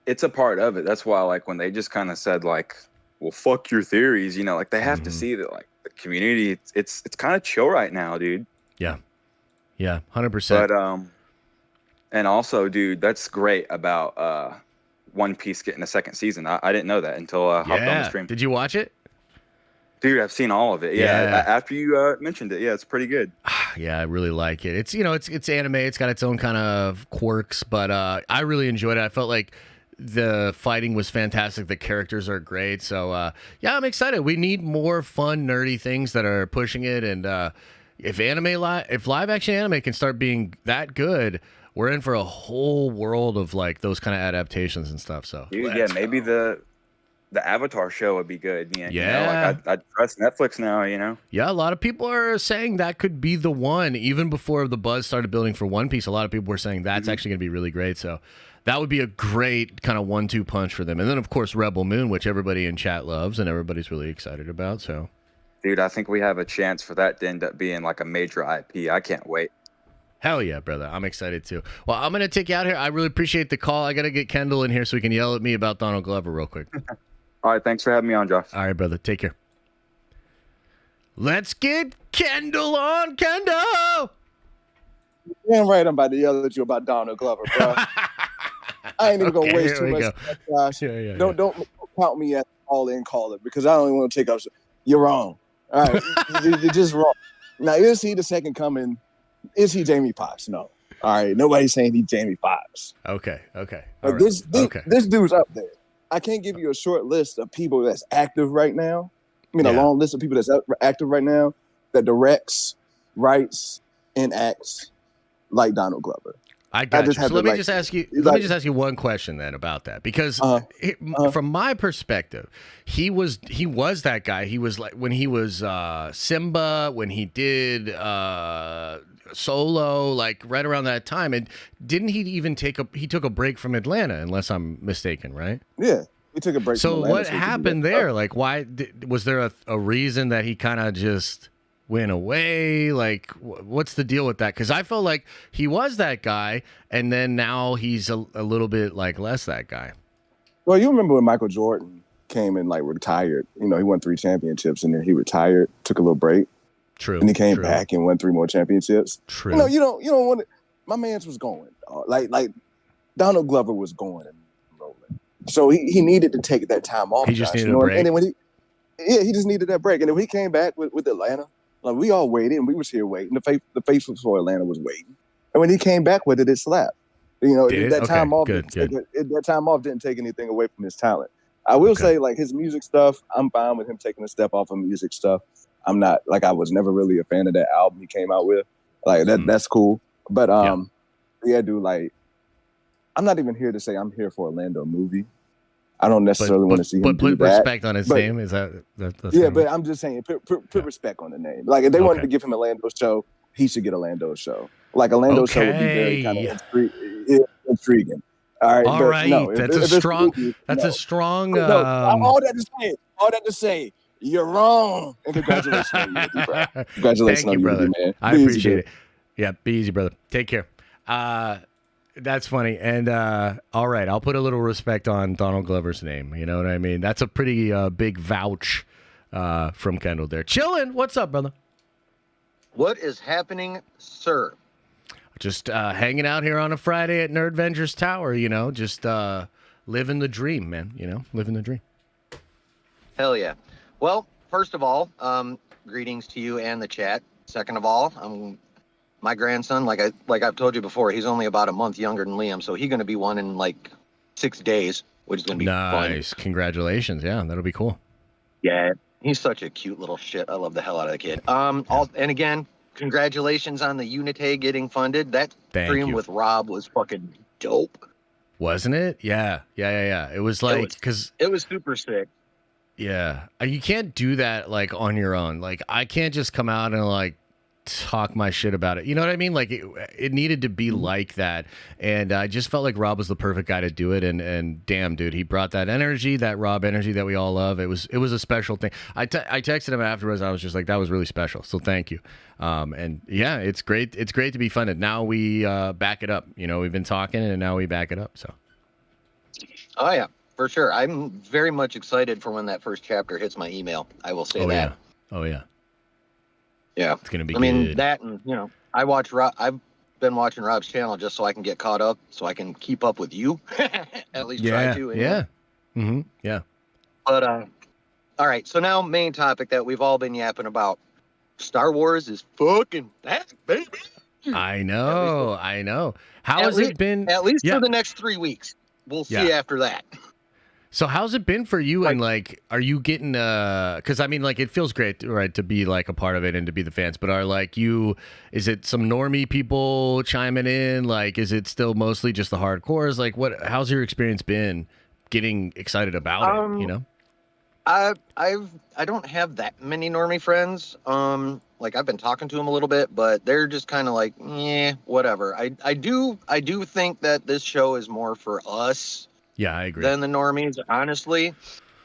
Speaker 8: it's a part of it. That's why, like, when they just kind of said, like, well, fuck your theories, like, they have to see that, like, community, it's kind of chill right now, dude.
Speaker 1: Yeah 100%.
Speaker 8: But and also, dude, that's great about One Piece getting a second season. I didn't know that until I hopped on the stream.
Speaker 1: Did you watch it?
Speaker 8: Dude, I've seen all of it. Yeah. After you mentioned it, it's pretty good.
Speaker 1: Yeah, I really like it. It's it's anime. It's got its own kind of quirks, but I really enjoyed it. I felt like the fighting was fantastic. The characters are great. So, I'm excited. We need more fun, nerdy things that are pushing it. And if live action anime can start being that good, we're in for a whole world of like those kind of adaptations and stuff. So,
Speaker 8: dude, maybe the Avatar show would be good. I trust Netflix now.
Speaker 1: Yeah, a lot of people are saying that could be the one. Even before the buzz started building for One Piece, a lot of people were saying that's actually going to be really great. So. That would be a great kind of 1-2 punch for them. And then, of course, Rebel Moon, which everybody in chat loves and everybody's really excited about. So,
Speaker 8: dude, I think we have a chance for that to end up being like a major IP. I can't wait.
Speaker 1: Hell yeah, brother. I'm excited too. Well, I'm going to take you out here. I really appreciate the call. I got to get Kendall in here so he can yell at me about Donald Glover real quick.
Speaker 8: All right. Thanks for having me on, Josh.
Speaker 1: All right, brother. Take care. Let's get Kendall on. Kendall!
Speaker 9: Damn right I'm about to yell at you about Donald Glover, bro. I ain't even gonna waste too much time, Josh. Don't count me as all-in caller because I don't even want to take up. You're wrong. All right, you're just wrong. Now, is he the second coming? Is he Jamie Foxx? No. All right, nobody's saying he's Jamie Foxx.
Speaker 1: Okay.
Speaker 9: But this dude's up there. I can't give you a short list of people that's active right now. I mean, a long list of people that's active right now that directs, writes, and acts like Donald Glover.
Speaker 1: I got you. So let me just ask you one question then about that, because from my perspective, he was that guy. He was like when he was Simba, when he did Solo, like right around that time. And didn't he even took a break from Atlanta, unless I'm mistaken, right?
Speaker 9: Yeah, he took a break.
Speaker 1: So
Speaker 9: from Atlanta,
Speaker 1: what happened there? Like, why was there a reason that he kind of just went away? Like, what's the deal with that? Because I felt like he was that guy, and then now he's a little bit like less that guy.
Speaker 9: Well, you remember when Michael Jordan came and like retired? You know, he won 3 championships, and then he retired, took a little break.
Speaker 1: True.
Speaker 9: And he came back and won 3 more championships.
Speaker 1: True.
Speaker 9: You know, you don't want it. My man's was going. Like Donald Glover was going and rolling. So he needed to take that time off.
Speaker 1: He just needed a break.
Speaker 9: And then when he just needed that break. And then when he came back with Atlanta, like we all waited, and we was here waiting. The faithful for Atlanta was waiting. And when he came back with it, it slapped. You know, that time off that time off didn't take anything away from his talent. I will say, like, his music stuff, I'm fine with him taking a step off of music stuff. I'm not, like, I was never really a fan of that album he came out with. Like, that's cool. But, yeah, dude, like, I'm not even here to say I'm here for a Lando movie. I don't necessarily want to see him do that.
Speaker 1: But put respect on his name? Is that
Speaker 9: yeah, but I'm just saying, put respect on the name. Like, if they wanted to give him a Lando show, he should get a Lando show. Like, a Lando show would be very kind of intriguing. All right. No,
Speaker 1: that's a strong. That's a strong.
Speaker 9: All that to say, you're wrong. And congratulations on you, bro. Congratulations
Speaker 1: on you,
Speaker 9: brother. Man.
Speaker 1: I appreciate it. Yeah, be easy, brother. Take care. That's funny. And all right, I'll put a little respect on Donald Glover's name. You know what I mean? That's a pretty big vouch from Kendall there. Chillin'. What's up, brother?
Speaker 10: What is happening, sir?
Speaker 1: Just hanging out here on a Friday at Nerd Vengers Tower, you know, just living the dream, man, you know, living the dream.
Speaker 10: Hell yeah. Well, first of all, greetings to you and the chat. Second of all, my grandson, like I've told you before, he's only about a month younger than Liam, so he's going to be one in like 6 days, which is going to be fun.
Speaker 1: Nice. Congratulations. Yeah, that'll be cool.
Speaker 10: Yeah, he's such a cute little shit. I love the hell out of the kid. And again, congratulations on the Unite getting funded. That stream with Rob was fucking dope.
Speaker 1: Wasn't it? Yeah. It was like, because
Speaker 10: it was super sick.
Speaker 1: Yeah. You can't do that like on your own. Like, I can't just come out and like talk my shit about it. You know what I mean? Like, it needed to be like that. And I just felt like Rob was the perfect guy to do it. And damn, dude, he brought that energy, that Rob energy that we all love. It was a special thing. I texted him afterwards. I was just like, that was really special. So thank you. And yeah, it's great. It's great to be funded. Now we back it up. You know, we've been talking and now we back it up. So.
Speaker 10: Oh yeah, for sure. I'm very much excited for when that first chapter hits my email. I will say that.
Speaker 1: Yeah. Oh yeah.
Speaker 10: Yeah,
Speaker 1: it's gonna be.
Speaker 10: I mean that, and you know, I've been watching Rob's channel just so I can get caught up, so I can keep up with you. At least try to.
Speaker 1: Yeah. Mm-hmm. Yeah.
Speaker 10: But all right. So now, main topic that we've all been yapping about: Star Wars is fucking back, baby.
Speaker 1: I know. How has it been?
Speaker 10: At least for the next 3 weeks. We'll see after that.
Speaker 1: So how's it been for you? And like, are you getting because I mean, like, it feels great, right, to be like a part of it and to be the fans, but is it some normie people chiming in? Like, is it still mostly just the hardcores? Like, how's your experience been getting excited about it, you know?
Speaker 10: I don't have that many normie friends. Like, I've been talking to them a little bit, but they're just kind of like, whatever. I do think that this show is more for us.
Speaker 1: Yeah, I agree.
Speaker 10: Than the normies, honestly.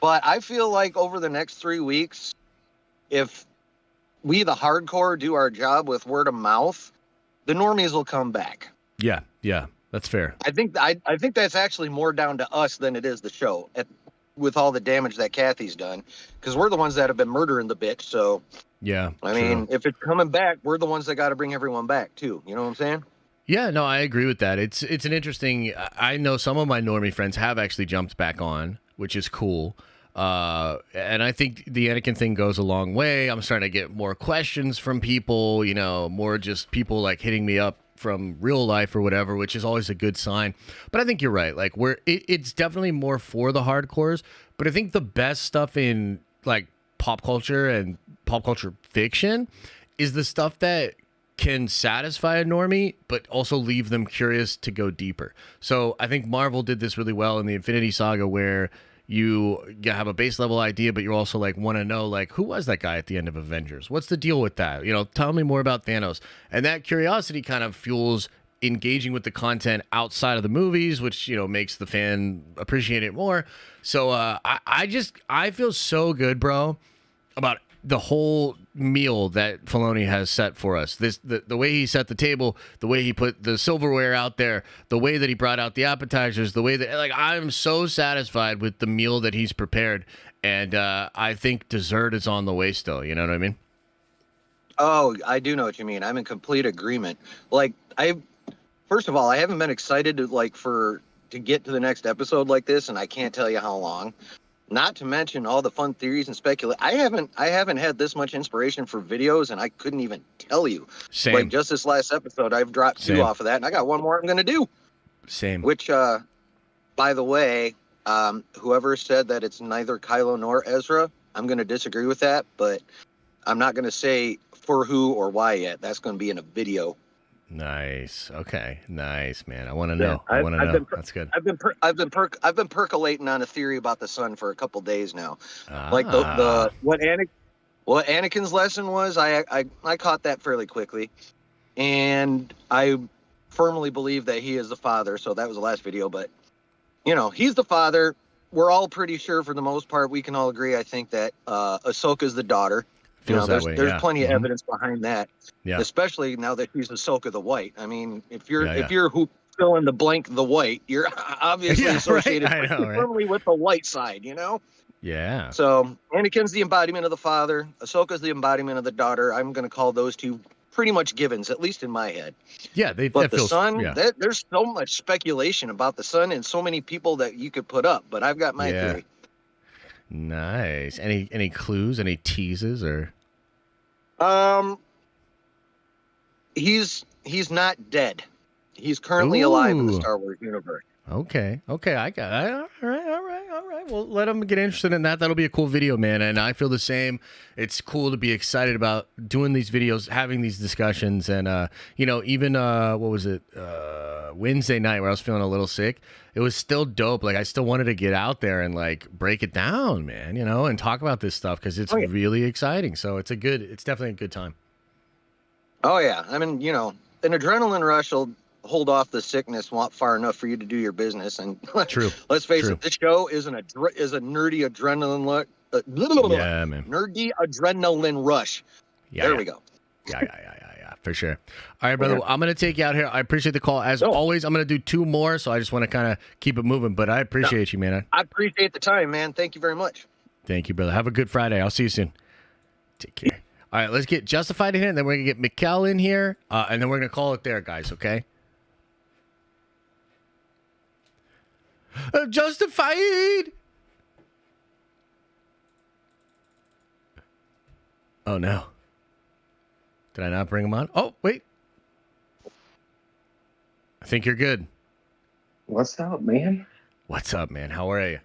Speaker 10: But I feel like over the next 3 weeks, if we, the hardcore, do our job with word of mouth, the normies will come back.
Speaker 1: Yeah, that's fair.
Speaker 10: I think that's actually more down to us than it is the show, with all the damage that Kathy's done, because we're the ones that have been murdering the bitch. So
Speaker 1: yeah,
Speaker 10: I mean, if it's coming back, we're the ones that got to bring everyone back too. You know what I'm saying?
Speaker 1: Yeah, no, I agree with that. It's an interesting. I know some of my normie friends have actually jumped back on, which is cool. And I think the Anakin thing goes a long way. I'm starting to get more questions from people, you know, more just people like hitting me up from real life or whatever, which is always a good sign. But I think you're right. Like, it's definitely more for the hardcores. But I think the best stuff in like pop culture and pop culture fiction is the stuff that can satisfy a normie, but also leave them curious to go deeper. So I think Marvel did this really well in the Infinity Saga, where you have a base level idea, but you also like want to know, like, who was that guy at the end of Avengers? What's the deal with that? You know, tell me more about Thanos. And that curiosity kind of fuels engaging with the content outside of the movies, which, you know, makes the fan appreciate it more. So I feel so good, bro, about the whole meal that Filoni has set for us. The way he set the table, the way he put the silverware out there, the way that he brought out the appetizers, the way that, like, I'm so satisfied with the meal that he's prepared. And I think dessert is on the way still. You know what I mean?
Speaker 10: Oh, I do know what you mean. I'm in complete agreement. Like, first of all, I haven't been excited to get to the next episode like this, and I can't tell you how long. Not to mention all the fun theories and speculation. I haven't had this much inspiration for videos, and I couldn't even tell you.
Speaker 1: Same.
Speaker 10: Like, just this last episode, I've dropped 2 off of that, and I got 1 more I'm going to do.
Speaker 1: Same.
Speaker 10: Which, by the way, whoever said that it's neither Kylo nor Ezra, I'm going to disagree with that, but I'm not going to say for who or why yet. That's going to be in a video.
Speaker 1: Nice. Okay. Nice, man. I want to know. I want to know. That's good.
Speaker 10: I've been percolating on a theory about the sun for a couple days now. Like what Anakin's lesson was, I caught that fairly quickly, and I firmly believe that he is the father. So that was the last video, but you know, he's the father. We're all pretty sure, for the most part, we can all agree, I think, that Ahsoka's the daughter.
Speaker 1: Feels that way.
Speaker 10: There's plenty of evidence behind that.
Speaker 1: Yeah.
Speaker 10: Especially now that she's Ahsoka the White. I mean, if you're who fill in the blank the White, you're obviously associated firmly with the light side, you know?
Speaker 1: Yeah.
Speaker 10: So Anakin's the embodiment of the father. Ahsoka's the embodiment of the daughter. I'm going to call those two pretty much givens, at least in my head.
Speaker 1: Yeah,
Speaker 10: but the son, there's so much speculation about the son and so many people that you could put up. But I've got my theory.
Speaker 1: Nice. Any clues? Any teases or?
Speaker 10: He's not dead. He's currently alive in the Star Wars universe.
Speaker 1: Okay, I got it. All right. Well, let them get interested in that. That'll be a cool video, man. And I feel the same. It's cool to be excited about doing these videos, having these discussions, and you know, even what was it, Wednesday night where I was feeling a little sick. It was still dope. Like, I still wanted to get out there and like break it down, man. You know, and talk about this stuff because it's really exciting. So it's definitely a good time.
Speaker 10: Oh yeah, I mean, you know, an adrenaline rush will hold off the sickness far enough for you to do your business. And
Speaker 1: true.
Speaker 10: Let's face it, this show is a nerdy adrenaline nerdy adrenaline rush.
Speaker 1: Yeah,
Speaker 10: there we go.
Speaker 1: Yeah, for sure. All right, brother. Well, I'm going to take you out here. I appreciate the call. As always, I'm going to do 2 more, so I just want to kind of keep it moving, but I appreciate you, man.
Speaker 10: I appreciate the time, man. Thank you very much.
Speaker 1: Thank you, brother. Have a good Friday. I'll see you soon. Take care. All right, let's get Justified in here, and then we're going to get Mikkel in here, and then we're going to call it there, guys, okay? Justified! Oh, no. Did I not bring him on? Oh, wait. I think you're good.
Speaker 11: What's up, man?
Speaker 1: What's up, man? How are you?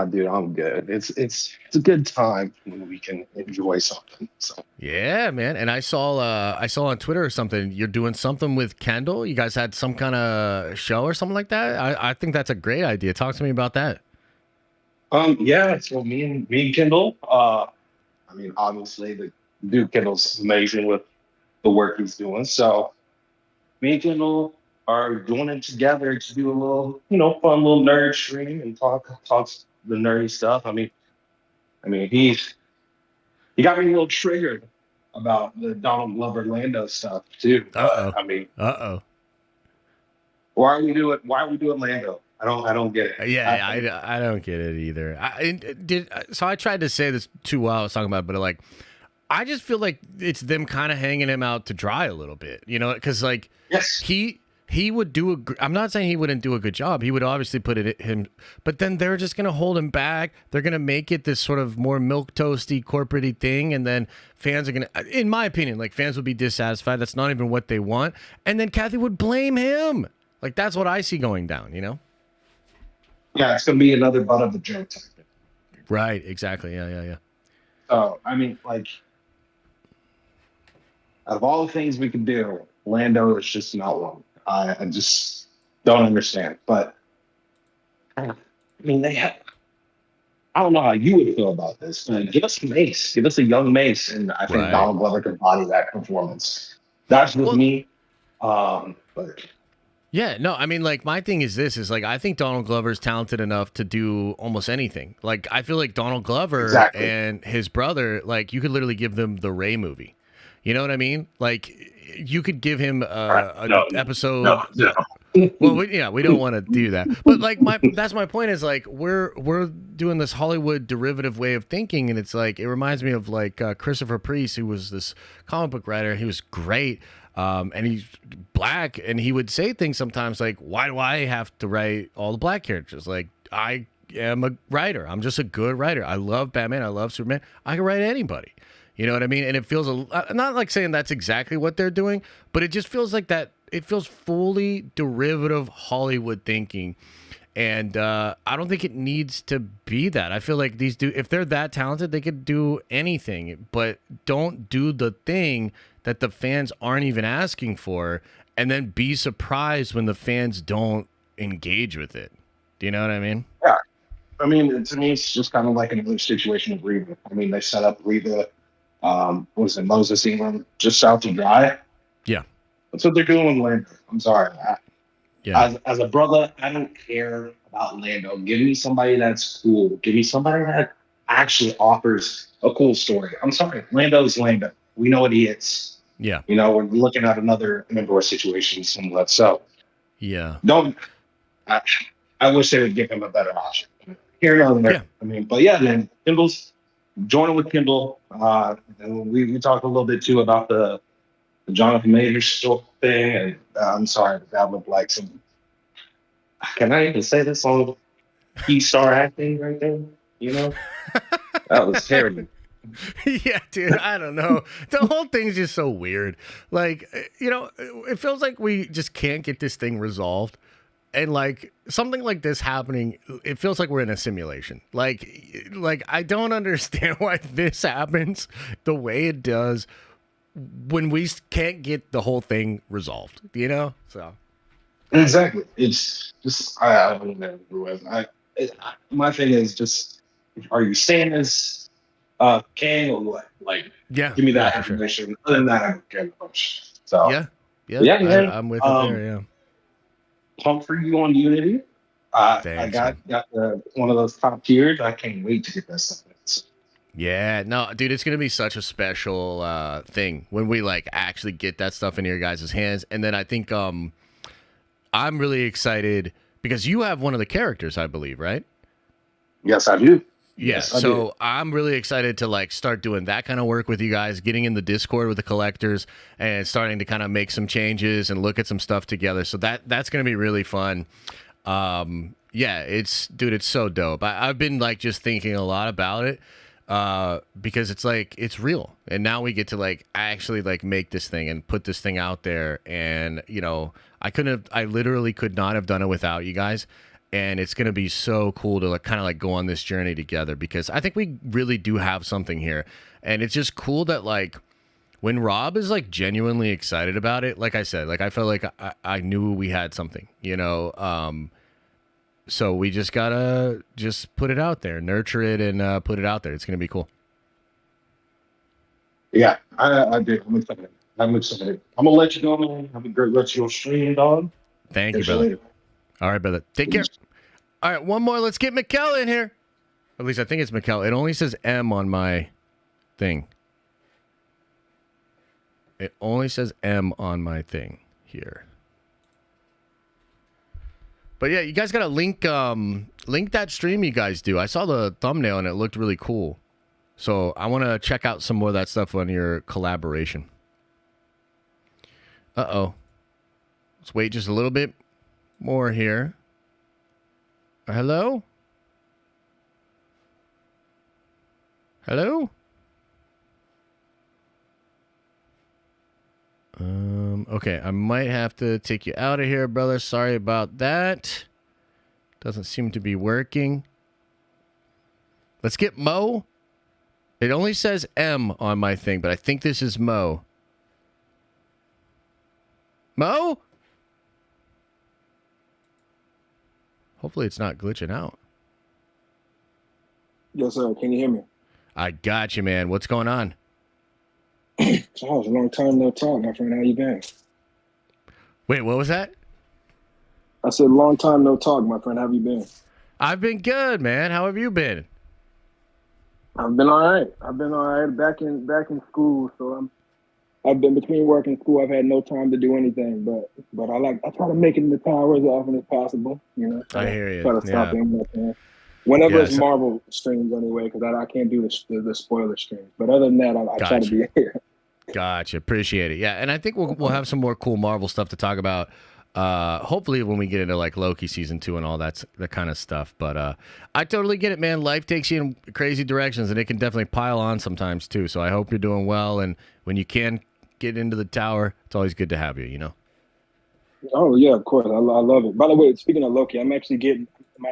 Speaker 11: Dude, I'm good. It's a good time when we can enjoy something. So
Speaker 1: yeah, man. And I saw on Twitter or something, you're doing something with Kendall. You guys had some kind of show or something like that. I think that's a great idea. Talk to me about that.
Speaker 11: Yeah. So me and Kendall. I mean, obviously the Dude Kendall's amazing with the work he's doing. So me and Kendall are doing it together to do a little, fun little nerd stream and talk the nerdy stuff. I mean, he got me a little triggered about the Donald Glover Lando stuff too. Why we do it Lando? I don't get it.
Speaker 1: Yeah, I don't get it either. I tried to say this too while I was talking about it, but like, I just feel like it's them kind of hanging him out to dry a little bit, because like,
Speaker 11: yes,
Speaker 1: he would I'm not saying he wouldn't do a good job. He would obviously put it in him, but then they're just going to hold him back. They're going to make it this sort of more milquetoasty, corporate-y thing. And then fans are going to, in my opinion, like fans would be dissatisfied. That's not even what they want. And then Kathy would blame him. Like, that's what I see going down,
Speaker 11: Yeah, it's going to be another butt of the joke type thing.
Speaker 1: Right, exactly. Yeah.
Speaker 11: So, I mean, like, Out of all the things we could do, Lando is just not one. I just don't understand. But I mean, they have. I don't know how you would feel about this. Give us Mace. Give us a young Mace, and I think Donald Glover can body that performance. That's just me. But
Speaker 1: yeah, no, I mean, like, my thing is this, is like, I think Donald Glover's talented enough to do almost anything. Like, I feel like Donald Glover and his brother, like, you could literally give them the Rey movie. You know what I mean? Like, you could give him an episode.
Speaker 11: No.
Speaker 1: Well, we don't want to do that. But like, that's my point, is like, we're doing this Hollywood derivative way of thinking, and it's like, it reminds me of like Christopher Priest, who was this comic book writer. He was great. And he's black, and he would say things sometimes like, why do I have to write all the black characters? Like, I am a writer. I'm just a good writer. I love Batman. I love Superman. I can write anybody. You know what I mean? And it feels not like saying that's exactly what they're doing, but it just feels like that. It feels fully derivative Hollywood thinking. And I don't think it needs to be that. I feel like these if they're that talented, they could do anything, but don't do the thing that the fans aren't even asking for, and then be surprised when the fans don't engage with it. Do you know what I mean?
Speaker 11: Yeah. I mean, to me, it's just kind of like another situation of Reba. I mean, they set up Reba, Moses Ingram, just out to dry.
Speaker 1: Yeah.
Speaker 11: That's what they're doing with Lando. I'm sorry.
Speaker 1: Yeah.
Speaker 11: As a brother, I don't care about Lando. Give me somebody that's cool. Give me somebody that actually offers a cool story. I'm sorry. Lando's Lando. We know what he is.
Speaker 1: Yeah.
Speaker 11: You know, we're looking at another Andor situation similar. So,
Speaker 1: yeah.
Speaker 11: I wish they would give him a better option. Here and there. Yeah. I mean, but yeah, then Kindle's joining with Kindle. And we talked a little bit too about the Jonathan Majors thing. And I'm sorry, that looked like some. Can I even say this on key star acting right there? You know, that was terrible.
Speaker 1: Yeah, dude, I don't know. The whole thing's just so weird. Like, you know, it feels like we just can't get this thing resolved. And like something like this happening, it feels like we're in a simulation. Like I don't understand why this happens the way it does when we can't get the whole thing resolved, you know? So
Speaker 11: exactly. It's just I don't know. My thing is just, are you saying this Kang or what? Like,
Speaker 1: yeah,
Speaker 11: give me that information. Sure. Other than that, I don't care much. So
Speaker 1: yeah,
Speaker 11: man.
Speaker 1: I'm with you there. Yeah,
Speaker 11: pump for you on Unity. I got one of those top tiers. I can't wait to get that stuff.
Speaker 1: Yeah, no, dude, it's gonna be such a special thing when we like actually get that stuff in your guys' hands. And then I think I'm really excited because you have one of the characters, I believe, right?
Speaker 11: Yes, I do.
Speaker 1: Yeah, so I'm really excited to like start doing that kind of work with you guys, getting in the Discord with the collectors and starting to kind of make some changes and look at some stuff together. So that's going to be really fun. Yeah, it's so dope. I've been like just thinking a lot about it because it's like, it's real. And now we get to like actually like make this thing and put this thing out there. And, you know, I literally could not have done it without you guys. And it's going to be so cool to like kind of like go on this journey together because I think we really do have something here. And it's just cool that like when Rob is like genuinely excited about it, like I said, like I felt like I knew we had something, you know? So we just got to just put it out there, nurture it and put it out there. It's going to be cool.
Speaker 11: Yeah, I did. I'm excited. I'm going to let you go, man. Have a great rest of your stream, dog.
Speaker 1: Thank you, brother. All right, brother. Take care. All right, one more. Let's get Mikkel in here. At least I think it's Mikkel. It only says M on my thing. It only says M on my thing here. But yeah, you guys got to link that stream you guys do. I saw the thumbnail and it looked really cool. So I want to check out some more of that stuff on your collaboration. Uh-oh. Let's wait just a little bit more here. Hello? Hello? Okay, I might have to take you out of here, brother. Sorry about that. Doesn't seem to be working. Let's get Mo. It only says M on my thing, but I think this is Mo. Mo? Hopefully it's not glitching out.
Speaker 9: Yes, sir. Can you hear me?
Speaker 1: I got you, man. What's going on?
Speaker 9: Charles, a long time no talk, my friend. How you been?
Speaker 1: Wait, what was that?
Speaker 9: I said, long time no talk, my friend. How have you been?
Speaker 1: I've been good, man. How have you been?
Speaker 9: I've been all right. Back in school, so I've been between work and school. I've had no time to do anything, but I try to make it in the tower as often as possible. You know,
Speaker 1: I hear you.
Speaker 9: Try to stop in when I can. Whenever it's Marvel streams, anyway, because I can't do the spoiler streams. But other than that, I try to be here.
Speaker 1: Gotcha. Appreciate it. Yeah, and I think we'll have some more cool Marvel stuff to talk about. Hopefully when we get into like Loki season 2 and all that kind of stuff. But I totally get it, man. Life takes you in crazy directions, and it can definitely pile on sometimes too. So I hope you're doing well, and when you can get into the tower, it's always good to have you. You know.
Speaker 9: Oh yeah, of course. I love it. By the way, speaking of Loki, I'm actually getting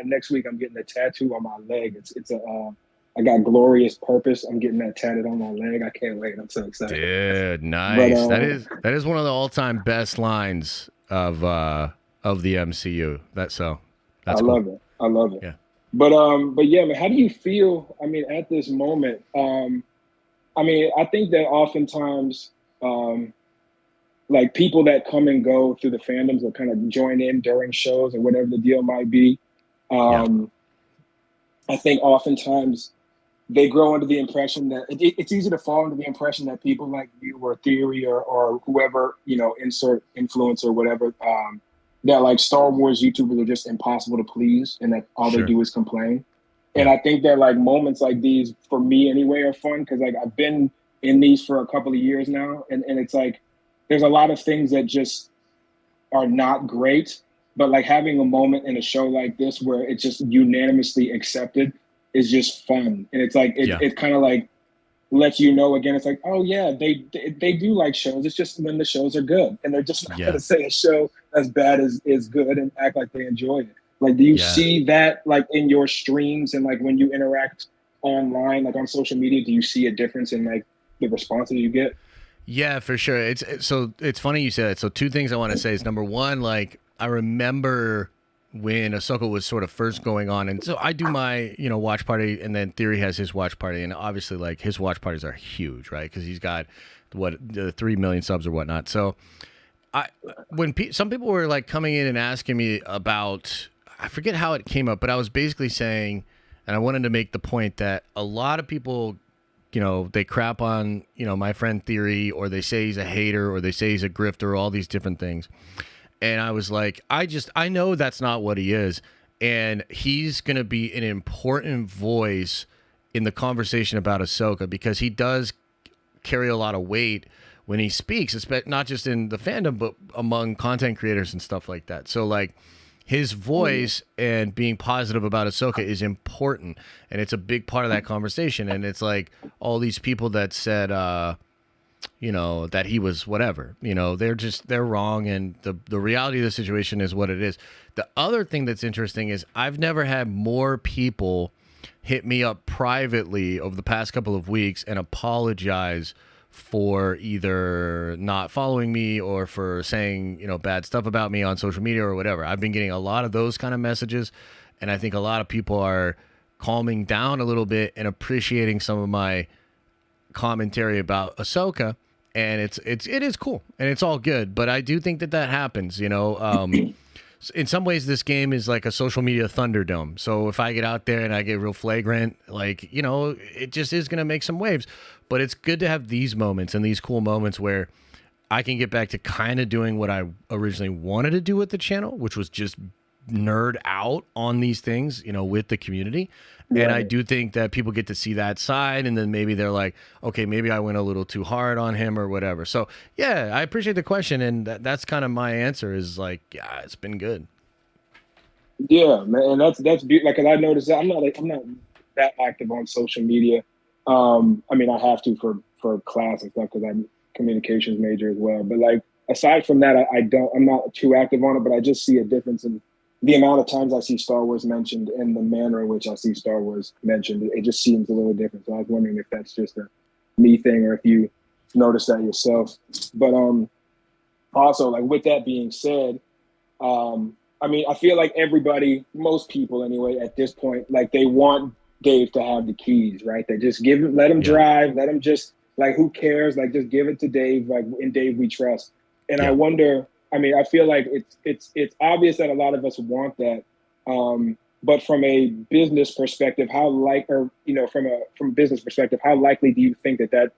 Speaker 9: next week. I'm getting a tattoo on my leg. It's I got Glorious Purpose. I'm getting that tatted on my leg. I can't wait. I'm so excited.
Speaker 1: Dude, nice. But, that is one of the all-time best lines of the MCU. That's cool.
Speaker 9: I love it. Yeah. But yeah, man, how do you feel? I mean, at this moment, I mean, I think that oftentimes, like people that come and go through the fandoms will kind of join in during shows or whatever the deal might be. I think oftentimes they grow under the impression that it's easy to fall into the impression that people like you or Theory or whoever, you know, insert influencer or whatever, that like Star Wars YouTubers are just impossible to please and that all they do is complain. And I think that like moments like these, for me anyway, are fun because like I've been in these for a couple of years now. And it's like, there's a lot of things that just are not great, but like having a moment in a show like this where it's just unanimously accepted is just fun. And it's like, it kind of like lets you know again, it's like, oh yeah, they do like shows. It's just when the shows are good and they're just not going to say a show as bad as is good and act like they enjoy it. Like, do you see that like in your streams and like when you interact online, like on social media, do you see a difference in like the responses you get?
Speaker 1: Yeah, for sure. It's funny you said it. So two things I want to say is number one, like I remember when Ahsoka was sort of first going on, and so I do my watch party, and then Theory has his watch party, and obviously like his watch parties are huge, right? Because he's got 3 million subs or whatnot. So when some people were like coming in and asking me about, I forget how it came up, but I was basically saying, and I wanted to make the point that a lot of people, they crap on, my friend Theory, or they say he's a hater, or they say he's a grifter, all these different things. And I was like, I know that's not what he is. And he's going to be an important voice in the conversation about Ahsoka because he does carry a lot of weight when he speaks, not just in the fandom, but among content creators and stuff like that. So like his voice and being positive about Ahsoka is important. And it's a big part of that conversation. And it's like all these people that said, that he was whatever, they're wrong. And the reality of the situation is what it is. The other thing that's interesting is I've never had more people hit me up privately over the past couple of weeks and apologize for either not following me or for saying, bad stuff about me on social media or whatever. I've been getting a lot of those kind of messages. And I think a lot of people are calming down a little bit and appreciating some of my commentary about Ahsoka, and it is cool and it's all good, but I do think that happens. In some ways this game is like a social media Thunderdome, so if I get out there and I get real flagrant, like it just is going to make some waves. But it's good to have these moments and these cool moments where I can get back to kind of doing what I originally wanted to do with the channel, which was just nerd out on these things, with the community. And I do think that people get to see that side, and then maybe they're like, okay, maybe I went a little too hard on him or whatever. So yeah, I appreciate the question, and that's kind of my answer is like, yeah, it's been good.
Speaker 9: Yeah, man, and that's beautiful. Like, 'cause I noticed that I'm not that active on social media. I mean, I have to for class and stuff because I'm a communications major as well. But like, aside from that, I'm not too active on it. But I just see a difference in the amount of times I see Star Wars mentioned and the manner in which I see Star Wars mentioned. It just seems a little different. So I was wondering if that's just a me thing or if you notice that yourself. But Also, like with that being said, I mean, I feel like everybody, most people anyway, at this point, like they want Dave to have the keys, right? They just give him, let him drive, let him just like, who cares? Like, just give it to Dave. Like, in Dave we trust. And I wonder. I mean, I feel like it's obvious that a lot of us want that. But from a business perspective, from a business perspective, how likely do you think that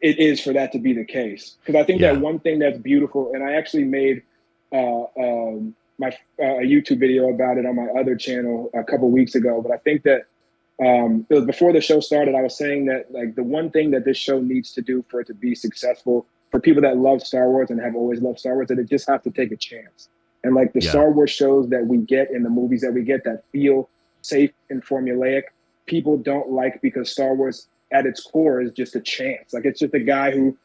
Speaker 9: it is for that to be the case? Because I think that one thing that's beautiful, and I actually made a YouTube video about it on my other channel a couple weeks ago. But I think that it was before the show started, I was saying that like the one thing that this show needs to do for it to be successful, for people that love Star Wars and have always loved Star Wars, that it just have to take a chance. And like the Star Wars shows that we get and the movies that we get that feel safe and formulaic, people don't like, because Star Wars at its core is just a chance. Like, it's just a guy who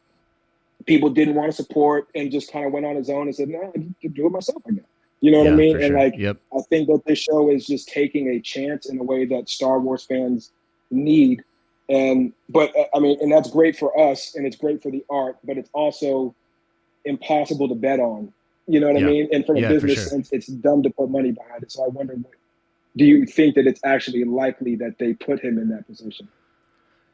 Speaker 9: people didn't want to support and just kind of went on his own and said, no, I can do it myself again. You know what I mean? And like, I think that this show is just taking a chance in a way that Star Wars fans need. But I mean, and that's great for us and it's great for the art, but it's also impossible to bet on. You know what I mean? And from a business sense, it's dumb to put money behind it. So I wonder, do you think that it's actually likely that they put him in that position?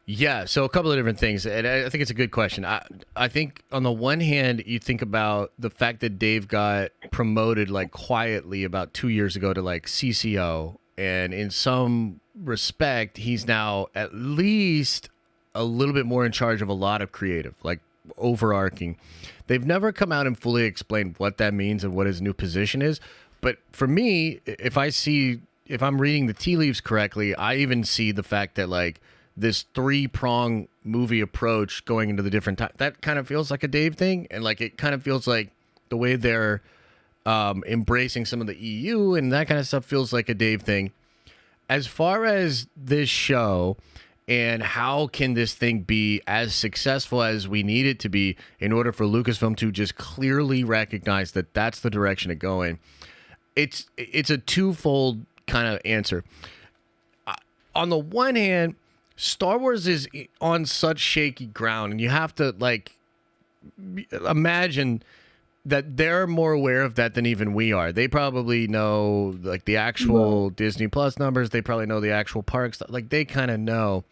Speaker 1: Yeah, so a couple of different things, and I think it's a good question. I think on the one hand, you think about the fact that Dave got promoted like quietly about 2 years ago to like CCO, and in some respect, he's now at least a little bit more in charge of a lot of creative, like overarching. They've never come out and fully explained what that means and what his new position is. But for me, if I'm reading the tea leaves correctly, I even see the fact that like this 3-prong movie approach going into the different time, that kind of feels like a Dave thing. And like, it kind of feels like the way they're embracing some of the EU and that kind of stuff feels like a Dave thing. As far as this show and how can this thing be as successful as we need it to be in order for Lucasfilm to just clearly recognize that that's the direction to go in, it's a twofold kind of answer. On the one hand, Star Wars is on such shaky ground, and you have to like imagine that they're more aware of that than even we are. They probably know like the actual Disney Plus numbers. They probably know the actual parks. Like they kind of know.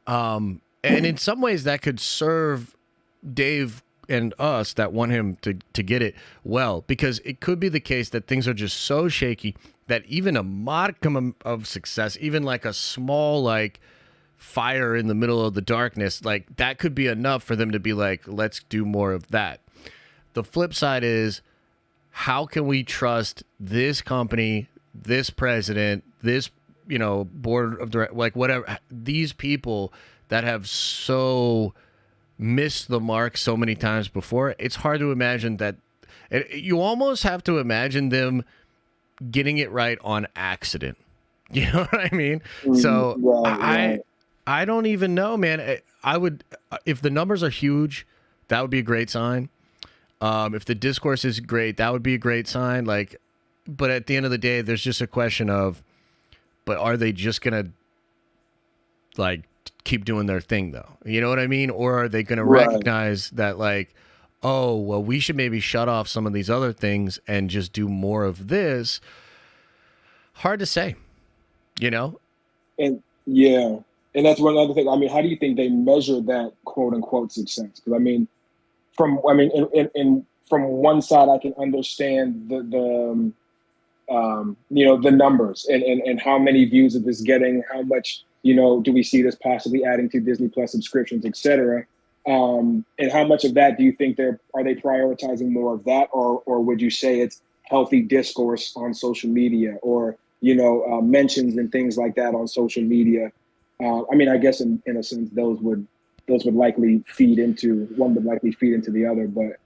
Speaker 1: And in some ways that could serve Dave and us that want him to get it well, because it could be the case that things are just so shaky that even a modicum of success, even like a small like fire in the middle of the darkness, like that could be enough for them to be like, let's do more of that. The flip side is, how can we trust this company, this president, this, you know, board of directors, like whatever, these people that have so missed the mark so many times before? It's hard to imagine that. You almost have to imagine them getting it right on accident. You know what I mean? So I don't even know, man. I would, if the numbers are huge, that would be a great sign. If the discourse is great, that would be a great sign. Like, but at the end of the day, there's just a question of, but are they just gonna like keep doing their thing though? You know what I mean? Or are they gonna recognize that like, oh, well, we should maybe shut off some of these other things and just do more of this? Hard to say, you know?
Speaker 9: And yeah. And that's one other thing. I mean, how do you think they measure that quote unquote success? Because I mean, from one side, I can understand the you know, the numbers and how many views is this getting, how much, you know, do we see this possibly adding to Disney Plus subscriptions, et cetera. And how much of that do you think are they prioritizing more of that, or would you say it's healthy discourse on social media, or, you know, mentions and things like that on social media? I mean, I guess in a sense, those would likely feed into the other, but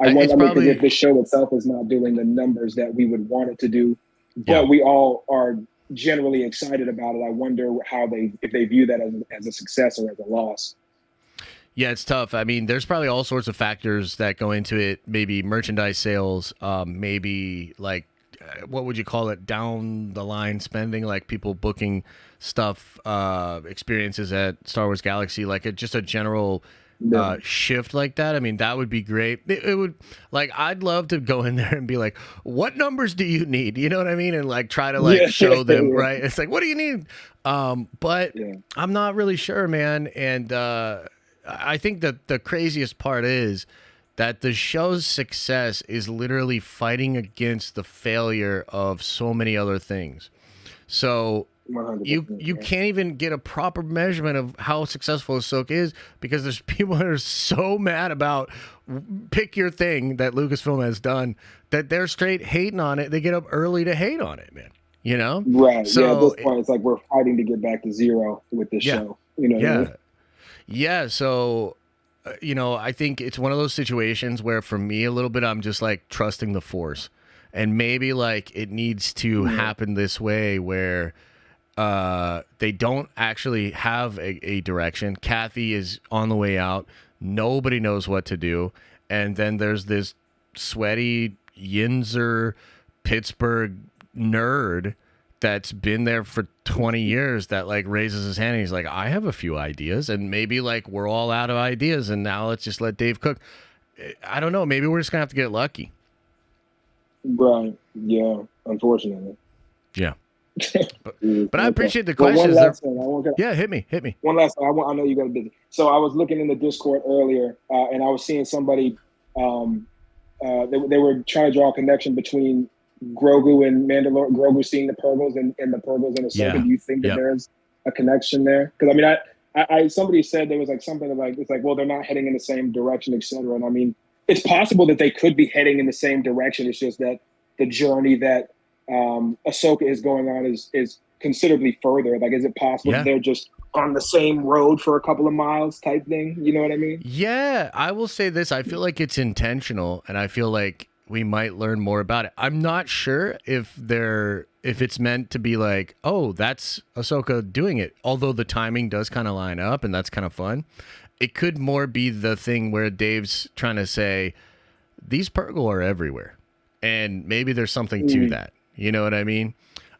Speaker 9: I wonder, because if the show itself is not doing the numbers that we would want it to do, but we all are generally excited about it, I wonder if they view that as a success or as a loss.
Speaker 1: Yeah, it's tough. I mean, there's probably all sorts of factors that go into it. Maybe merchandise sales, maybe like, what would you call it, down the line spending, like people booking stuff, experiences at Star Wars Galaxy, like just a general shift like that. I mean, that would be great. It would, like, I'd love to go in there and be like, what numbers do you need? You know what I mean? And like try to like show them, right? It's like, what do you need? But I'm not really sure, man. And I think that the craziest part is that the show's success is literally fighting against the failure of so many other things. So you can't even get a proper measurement of how successful Ahsoka is because there's people that are so mad about pick your thing that Lucasfilm has done that they're straight hating on it. They get up early to hate on it, man. You know?
Speaker 12: Right.
Speaker 1: So,
Speaker 12: yeah, at this point, it's like we're fighting to get back to zero with this show. You know?
Speaker 1: Yeah. Yeah. So, you know, I think it's one of those situations where for me a little bit, I'm just like trusting the Force. And maybe like it needs to happen this way where they don't actually have a direction. Kathy is on the way out. Nobody knows what to do. And then there's this sweaty Yinzer Pittsburgh nerd that's been there for 20 years that like raises his hand and he's like, I have a few ideas. And maybe like we're all out of ideas and now let's just let Dave cook. I don't know. Maybe we're just gonna have to get lucky.
Speaker 12: Right. Yeah. Unfortunately.
Speaker 1: Yeah. But I appreciate the questions. Yeah, hit me.
Speaker 12: One last thing. I know you got to busy. So I was looking in the Discord earlier, and I was seeing somebody. They were trying to draw a connection between Grogu and Mandalore. Grogu seeing the Purgles and the Purgles and Ahsoka.
Speaker 1: Yeah.
Speaker 12: Do you think that there's a connection there? Because I mean, I somebody said there was like something like it's like, well, they're not heading in the same direction, etc. And I mean, it's possible that they could be heading in the same direction. It's just that the journey that Ahsoka is going on is considerably further. Like, is it possible that they're just on the same road for a couple of miles type thing? You know what I mean?
Speaker 1: Yeah, I will say this. I feel like it's intentional, and I feel like we might learn more about it. I'm not sure if it's meant to be like, oh, that's Ahsoka doing it. Although the timing does kind of line up, and that's kind of fun. It could more be the thing where Dave's trying to say, these Purgle are everywhere. And maybe there's something to that. You know what I mean?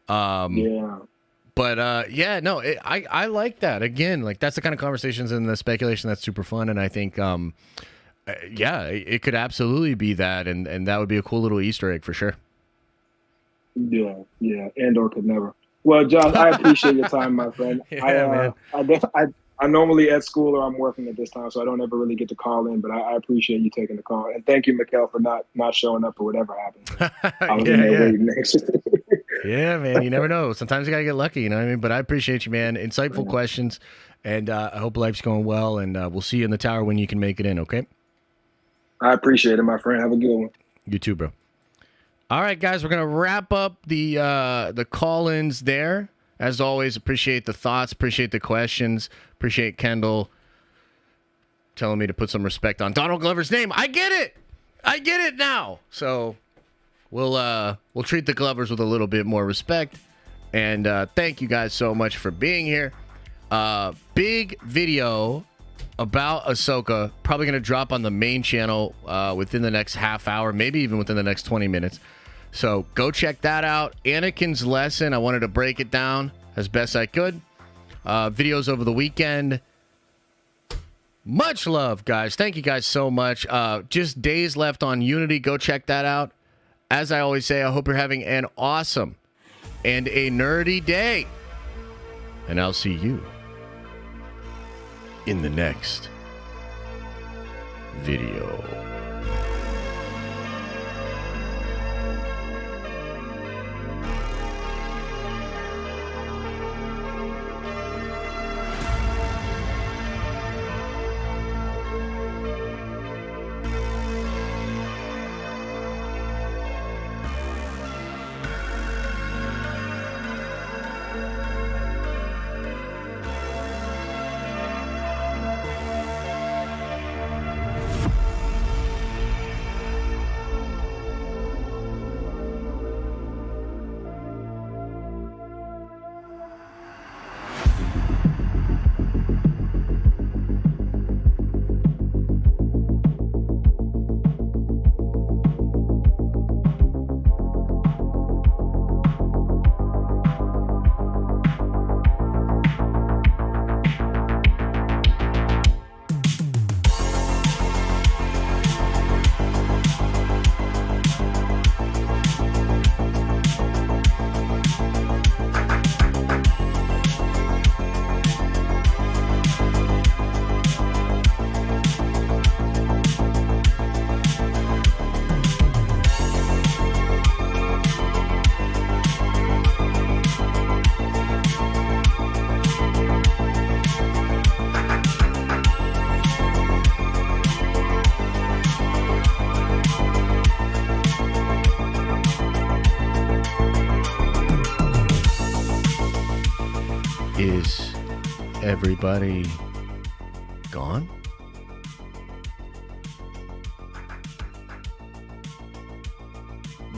Speaker 12: Yeah.
Speaker 1: But I like that. Again, like that's the kind of conversations and the speculation that's super fun. And I think, it could absolutely be that. And that would be a cool little Easter egg for sure.
Speaker 12: Yeah. Andor could never. Well, Josh, I appreciate your time, my friend.
Speaker 1: Man.
Speaker 12: I'm normally at school or I'm working at this time, so I don't ever really get to call in, but I appreciate you taking the call. And thank you, Mikkel, for not showing up or whatever happened. I was in there waiting next.
Speaker 1: Yeah, man, you never know. Sometimes you got to get lucky, you know what I mean? But I appreciate you, man. Insightful questions, and I hope life's going well, and we'll see you in the tower when you can make it in, okay?
Speaker 12: I appreciate it, my friend. Have a good one.
Speaker 1: You too, bro. All right, guys, we're going to wrap up the call-ins there. As always, appreciate the thoughts, appreciate the questions, appreciate Kendall telling me to put some respect on Donald Glover's name. I get it now. So we'll treat the Glovers with a little bit more respect. And thank you guys so much for being here. Big video about Ahsoka, probably going to drop on the main channel within the next half hour, maybe even within the next 20 minutes. So go check that out. Anakin's lesson. I wanted to break it down as best I could. Videos over the weekend. Much love, guys. Thank you guys so much. Just days left on Unity. Go check that out. As I always say, I hope you're having an awesome and a nerdy day. And I'll see you in the next video. everybody gone?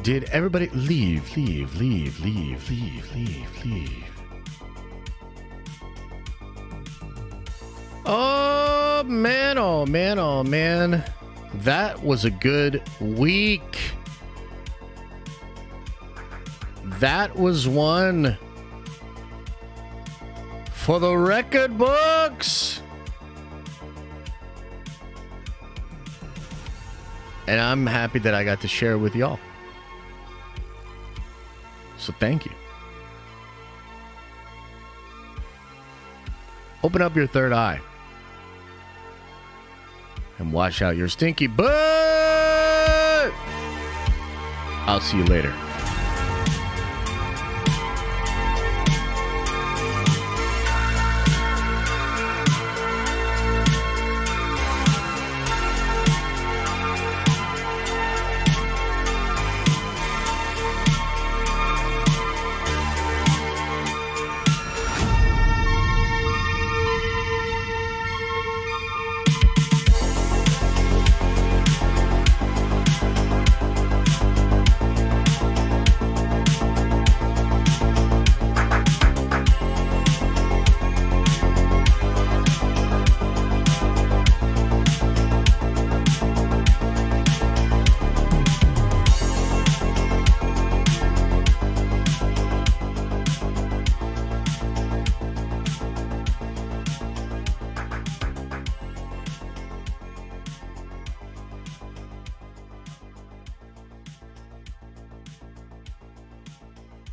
Speaker 1: Did everybody leave? Oh man, oh man, oh man. That was a good week. That was one for the record books. And I'm happy that I got to share it with y'all. So thank you. Open up your third eye and wash out your stinky butt. I'll see you later.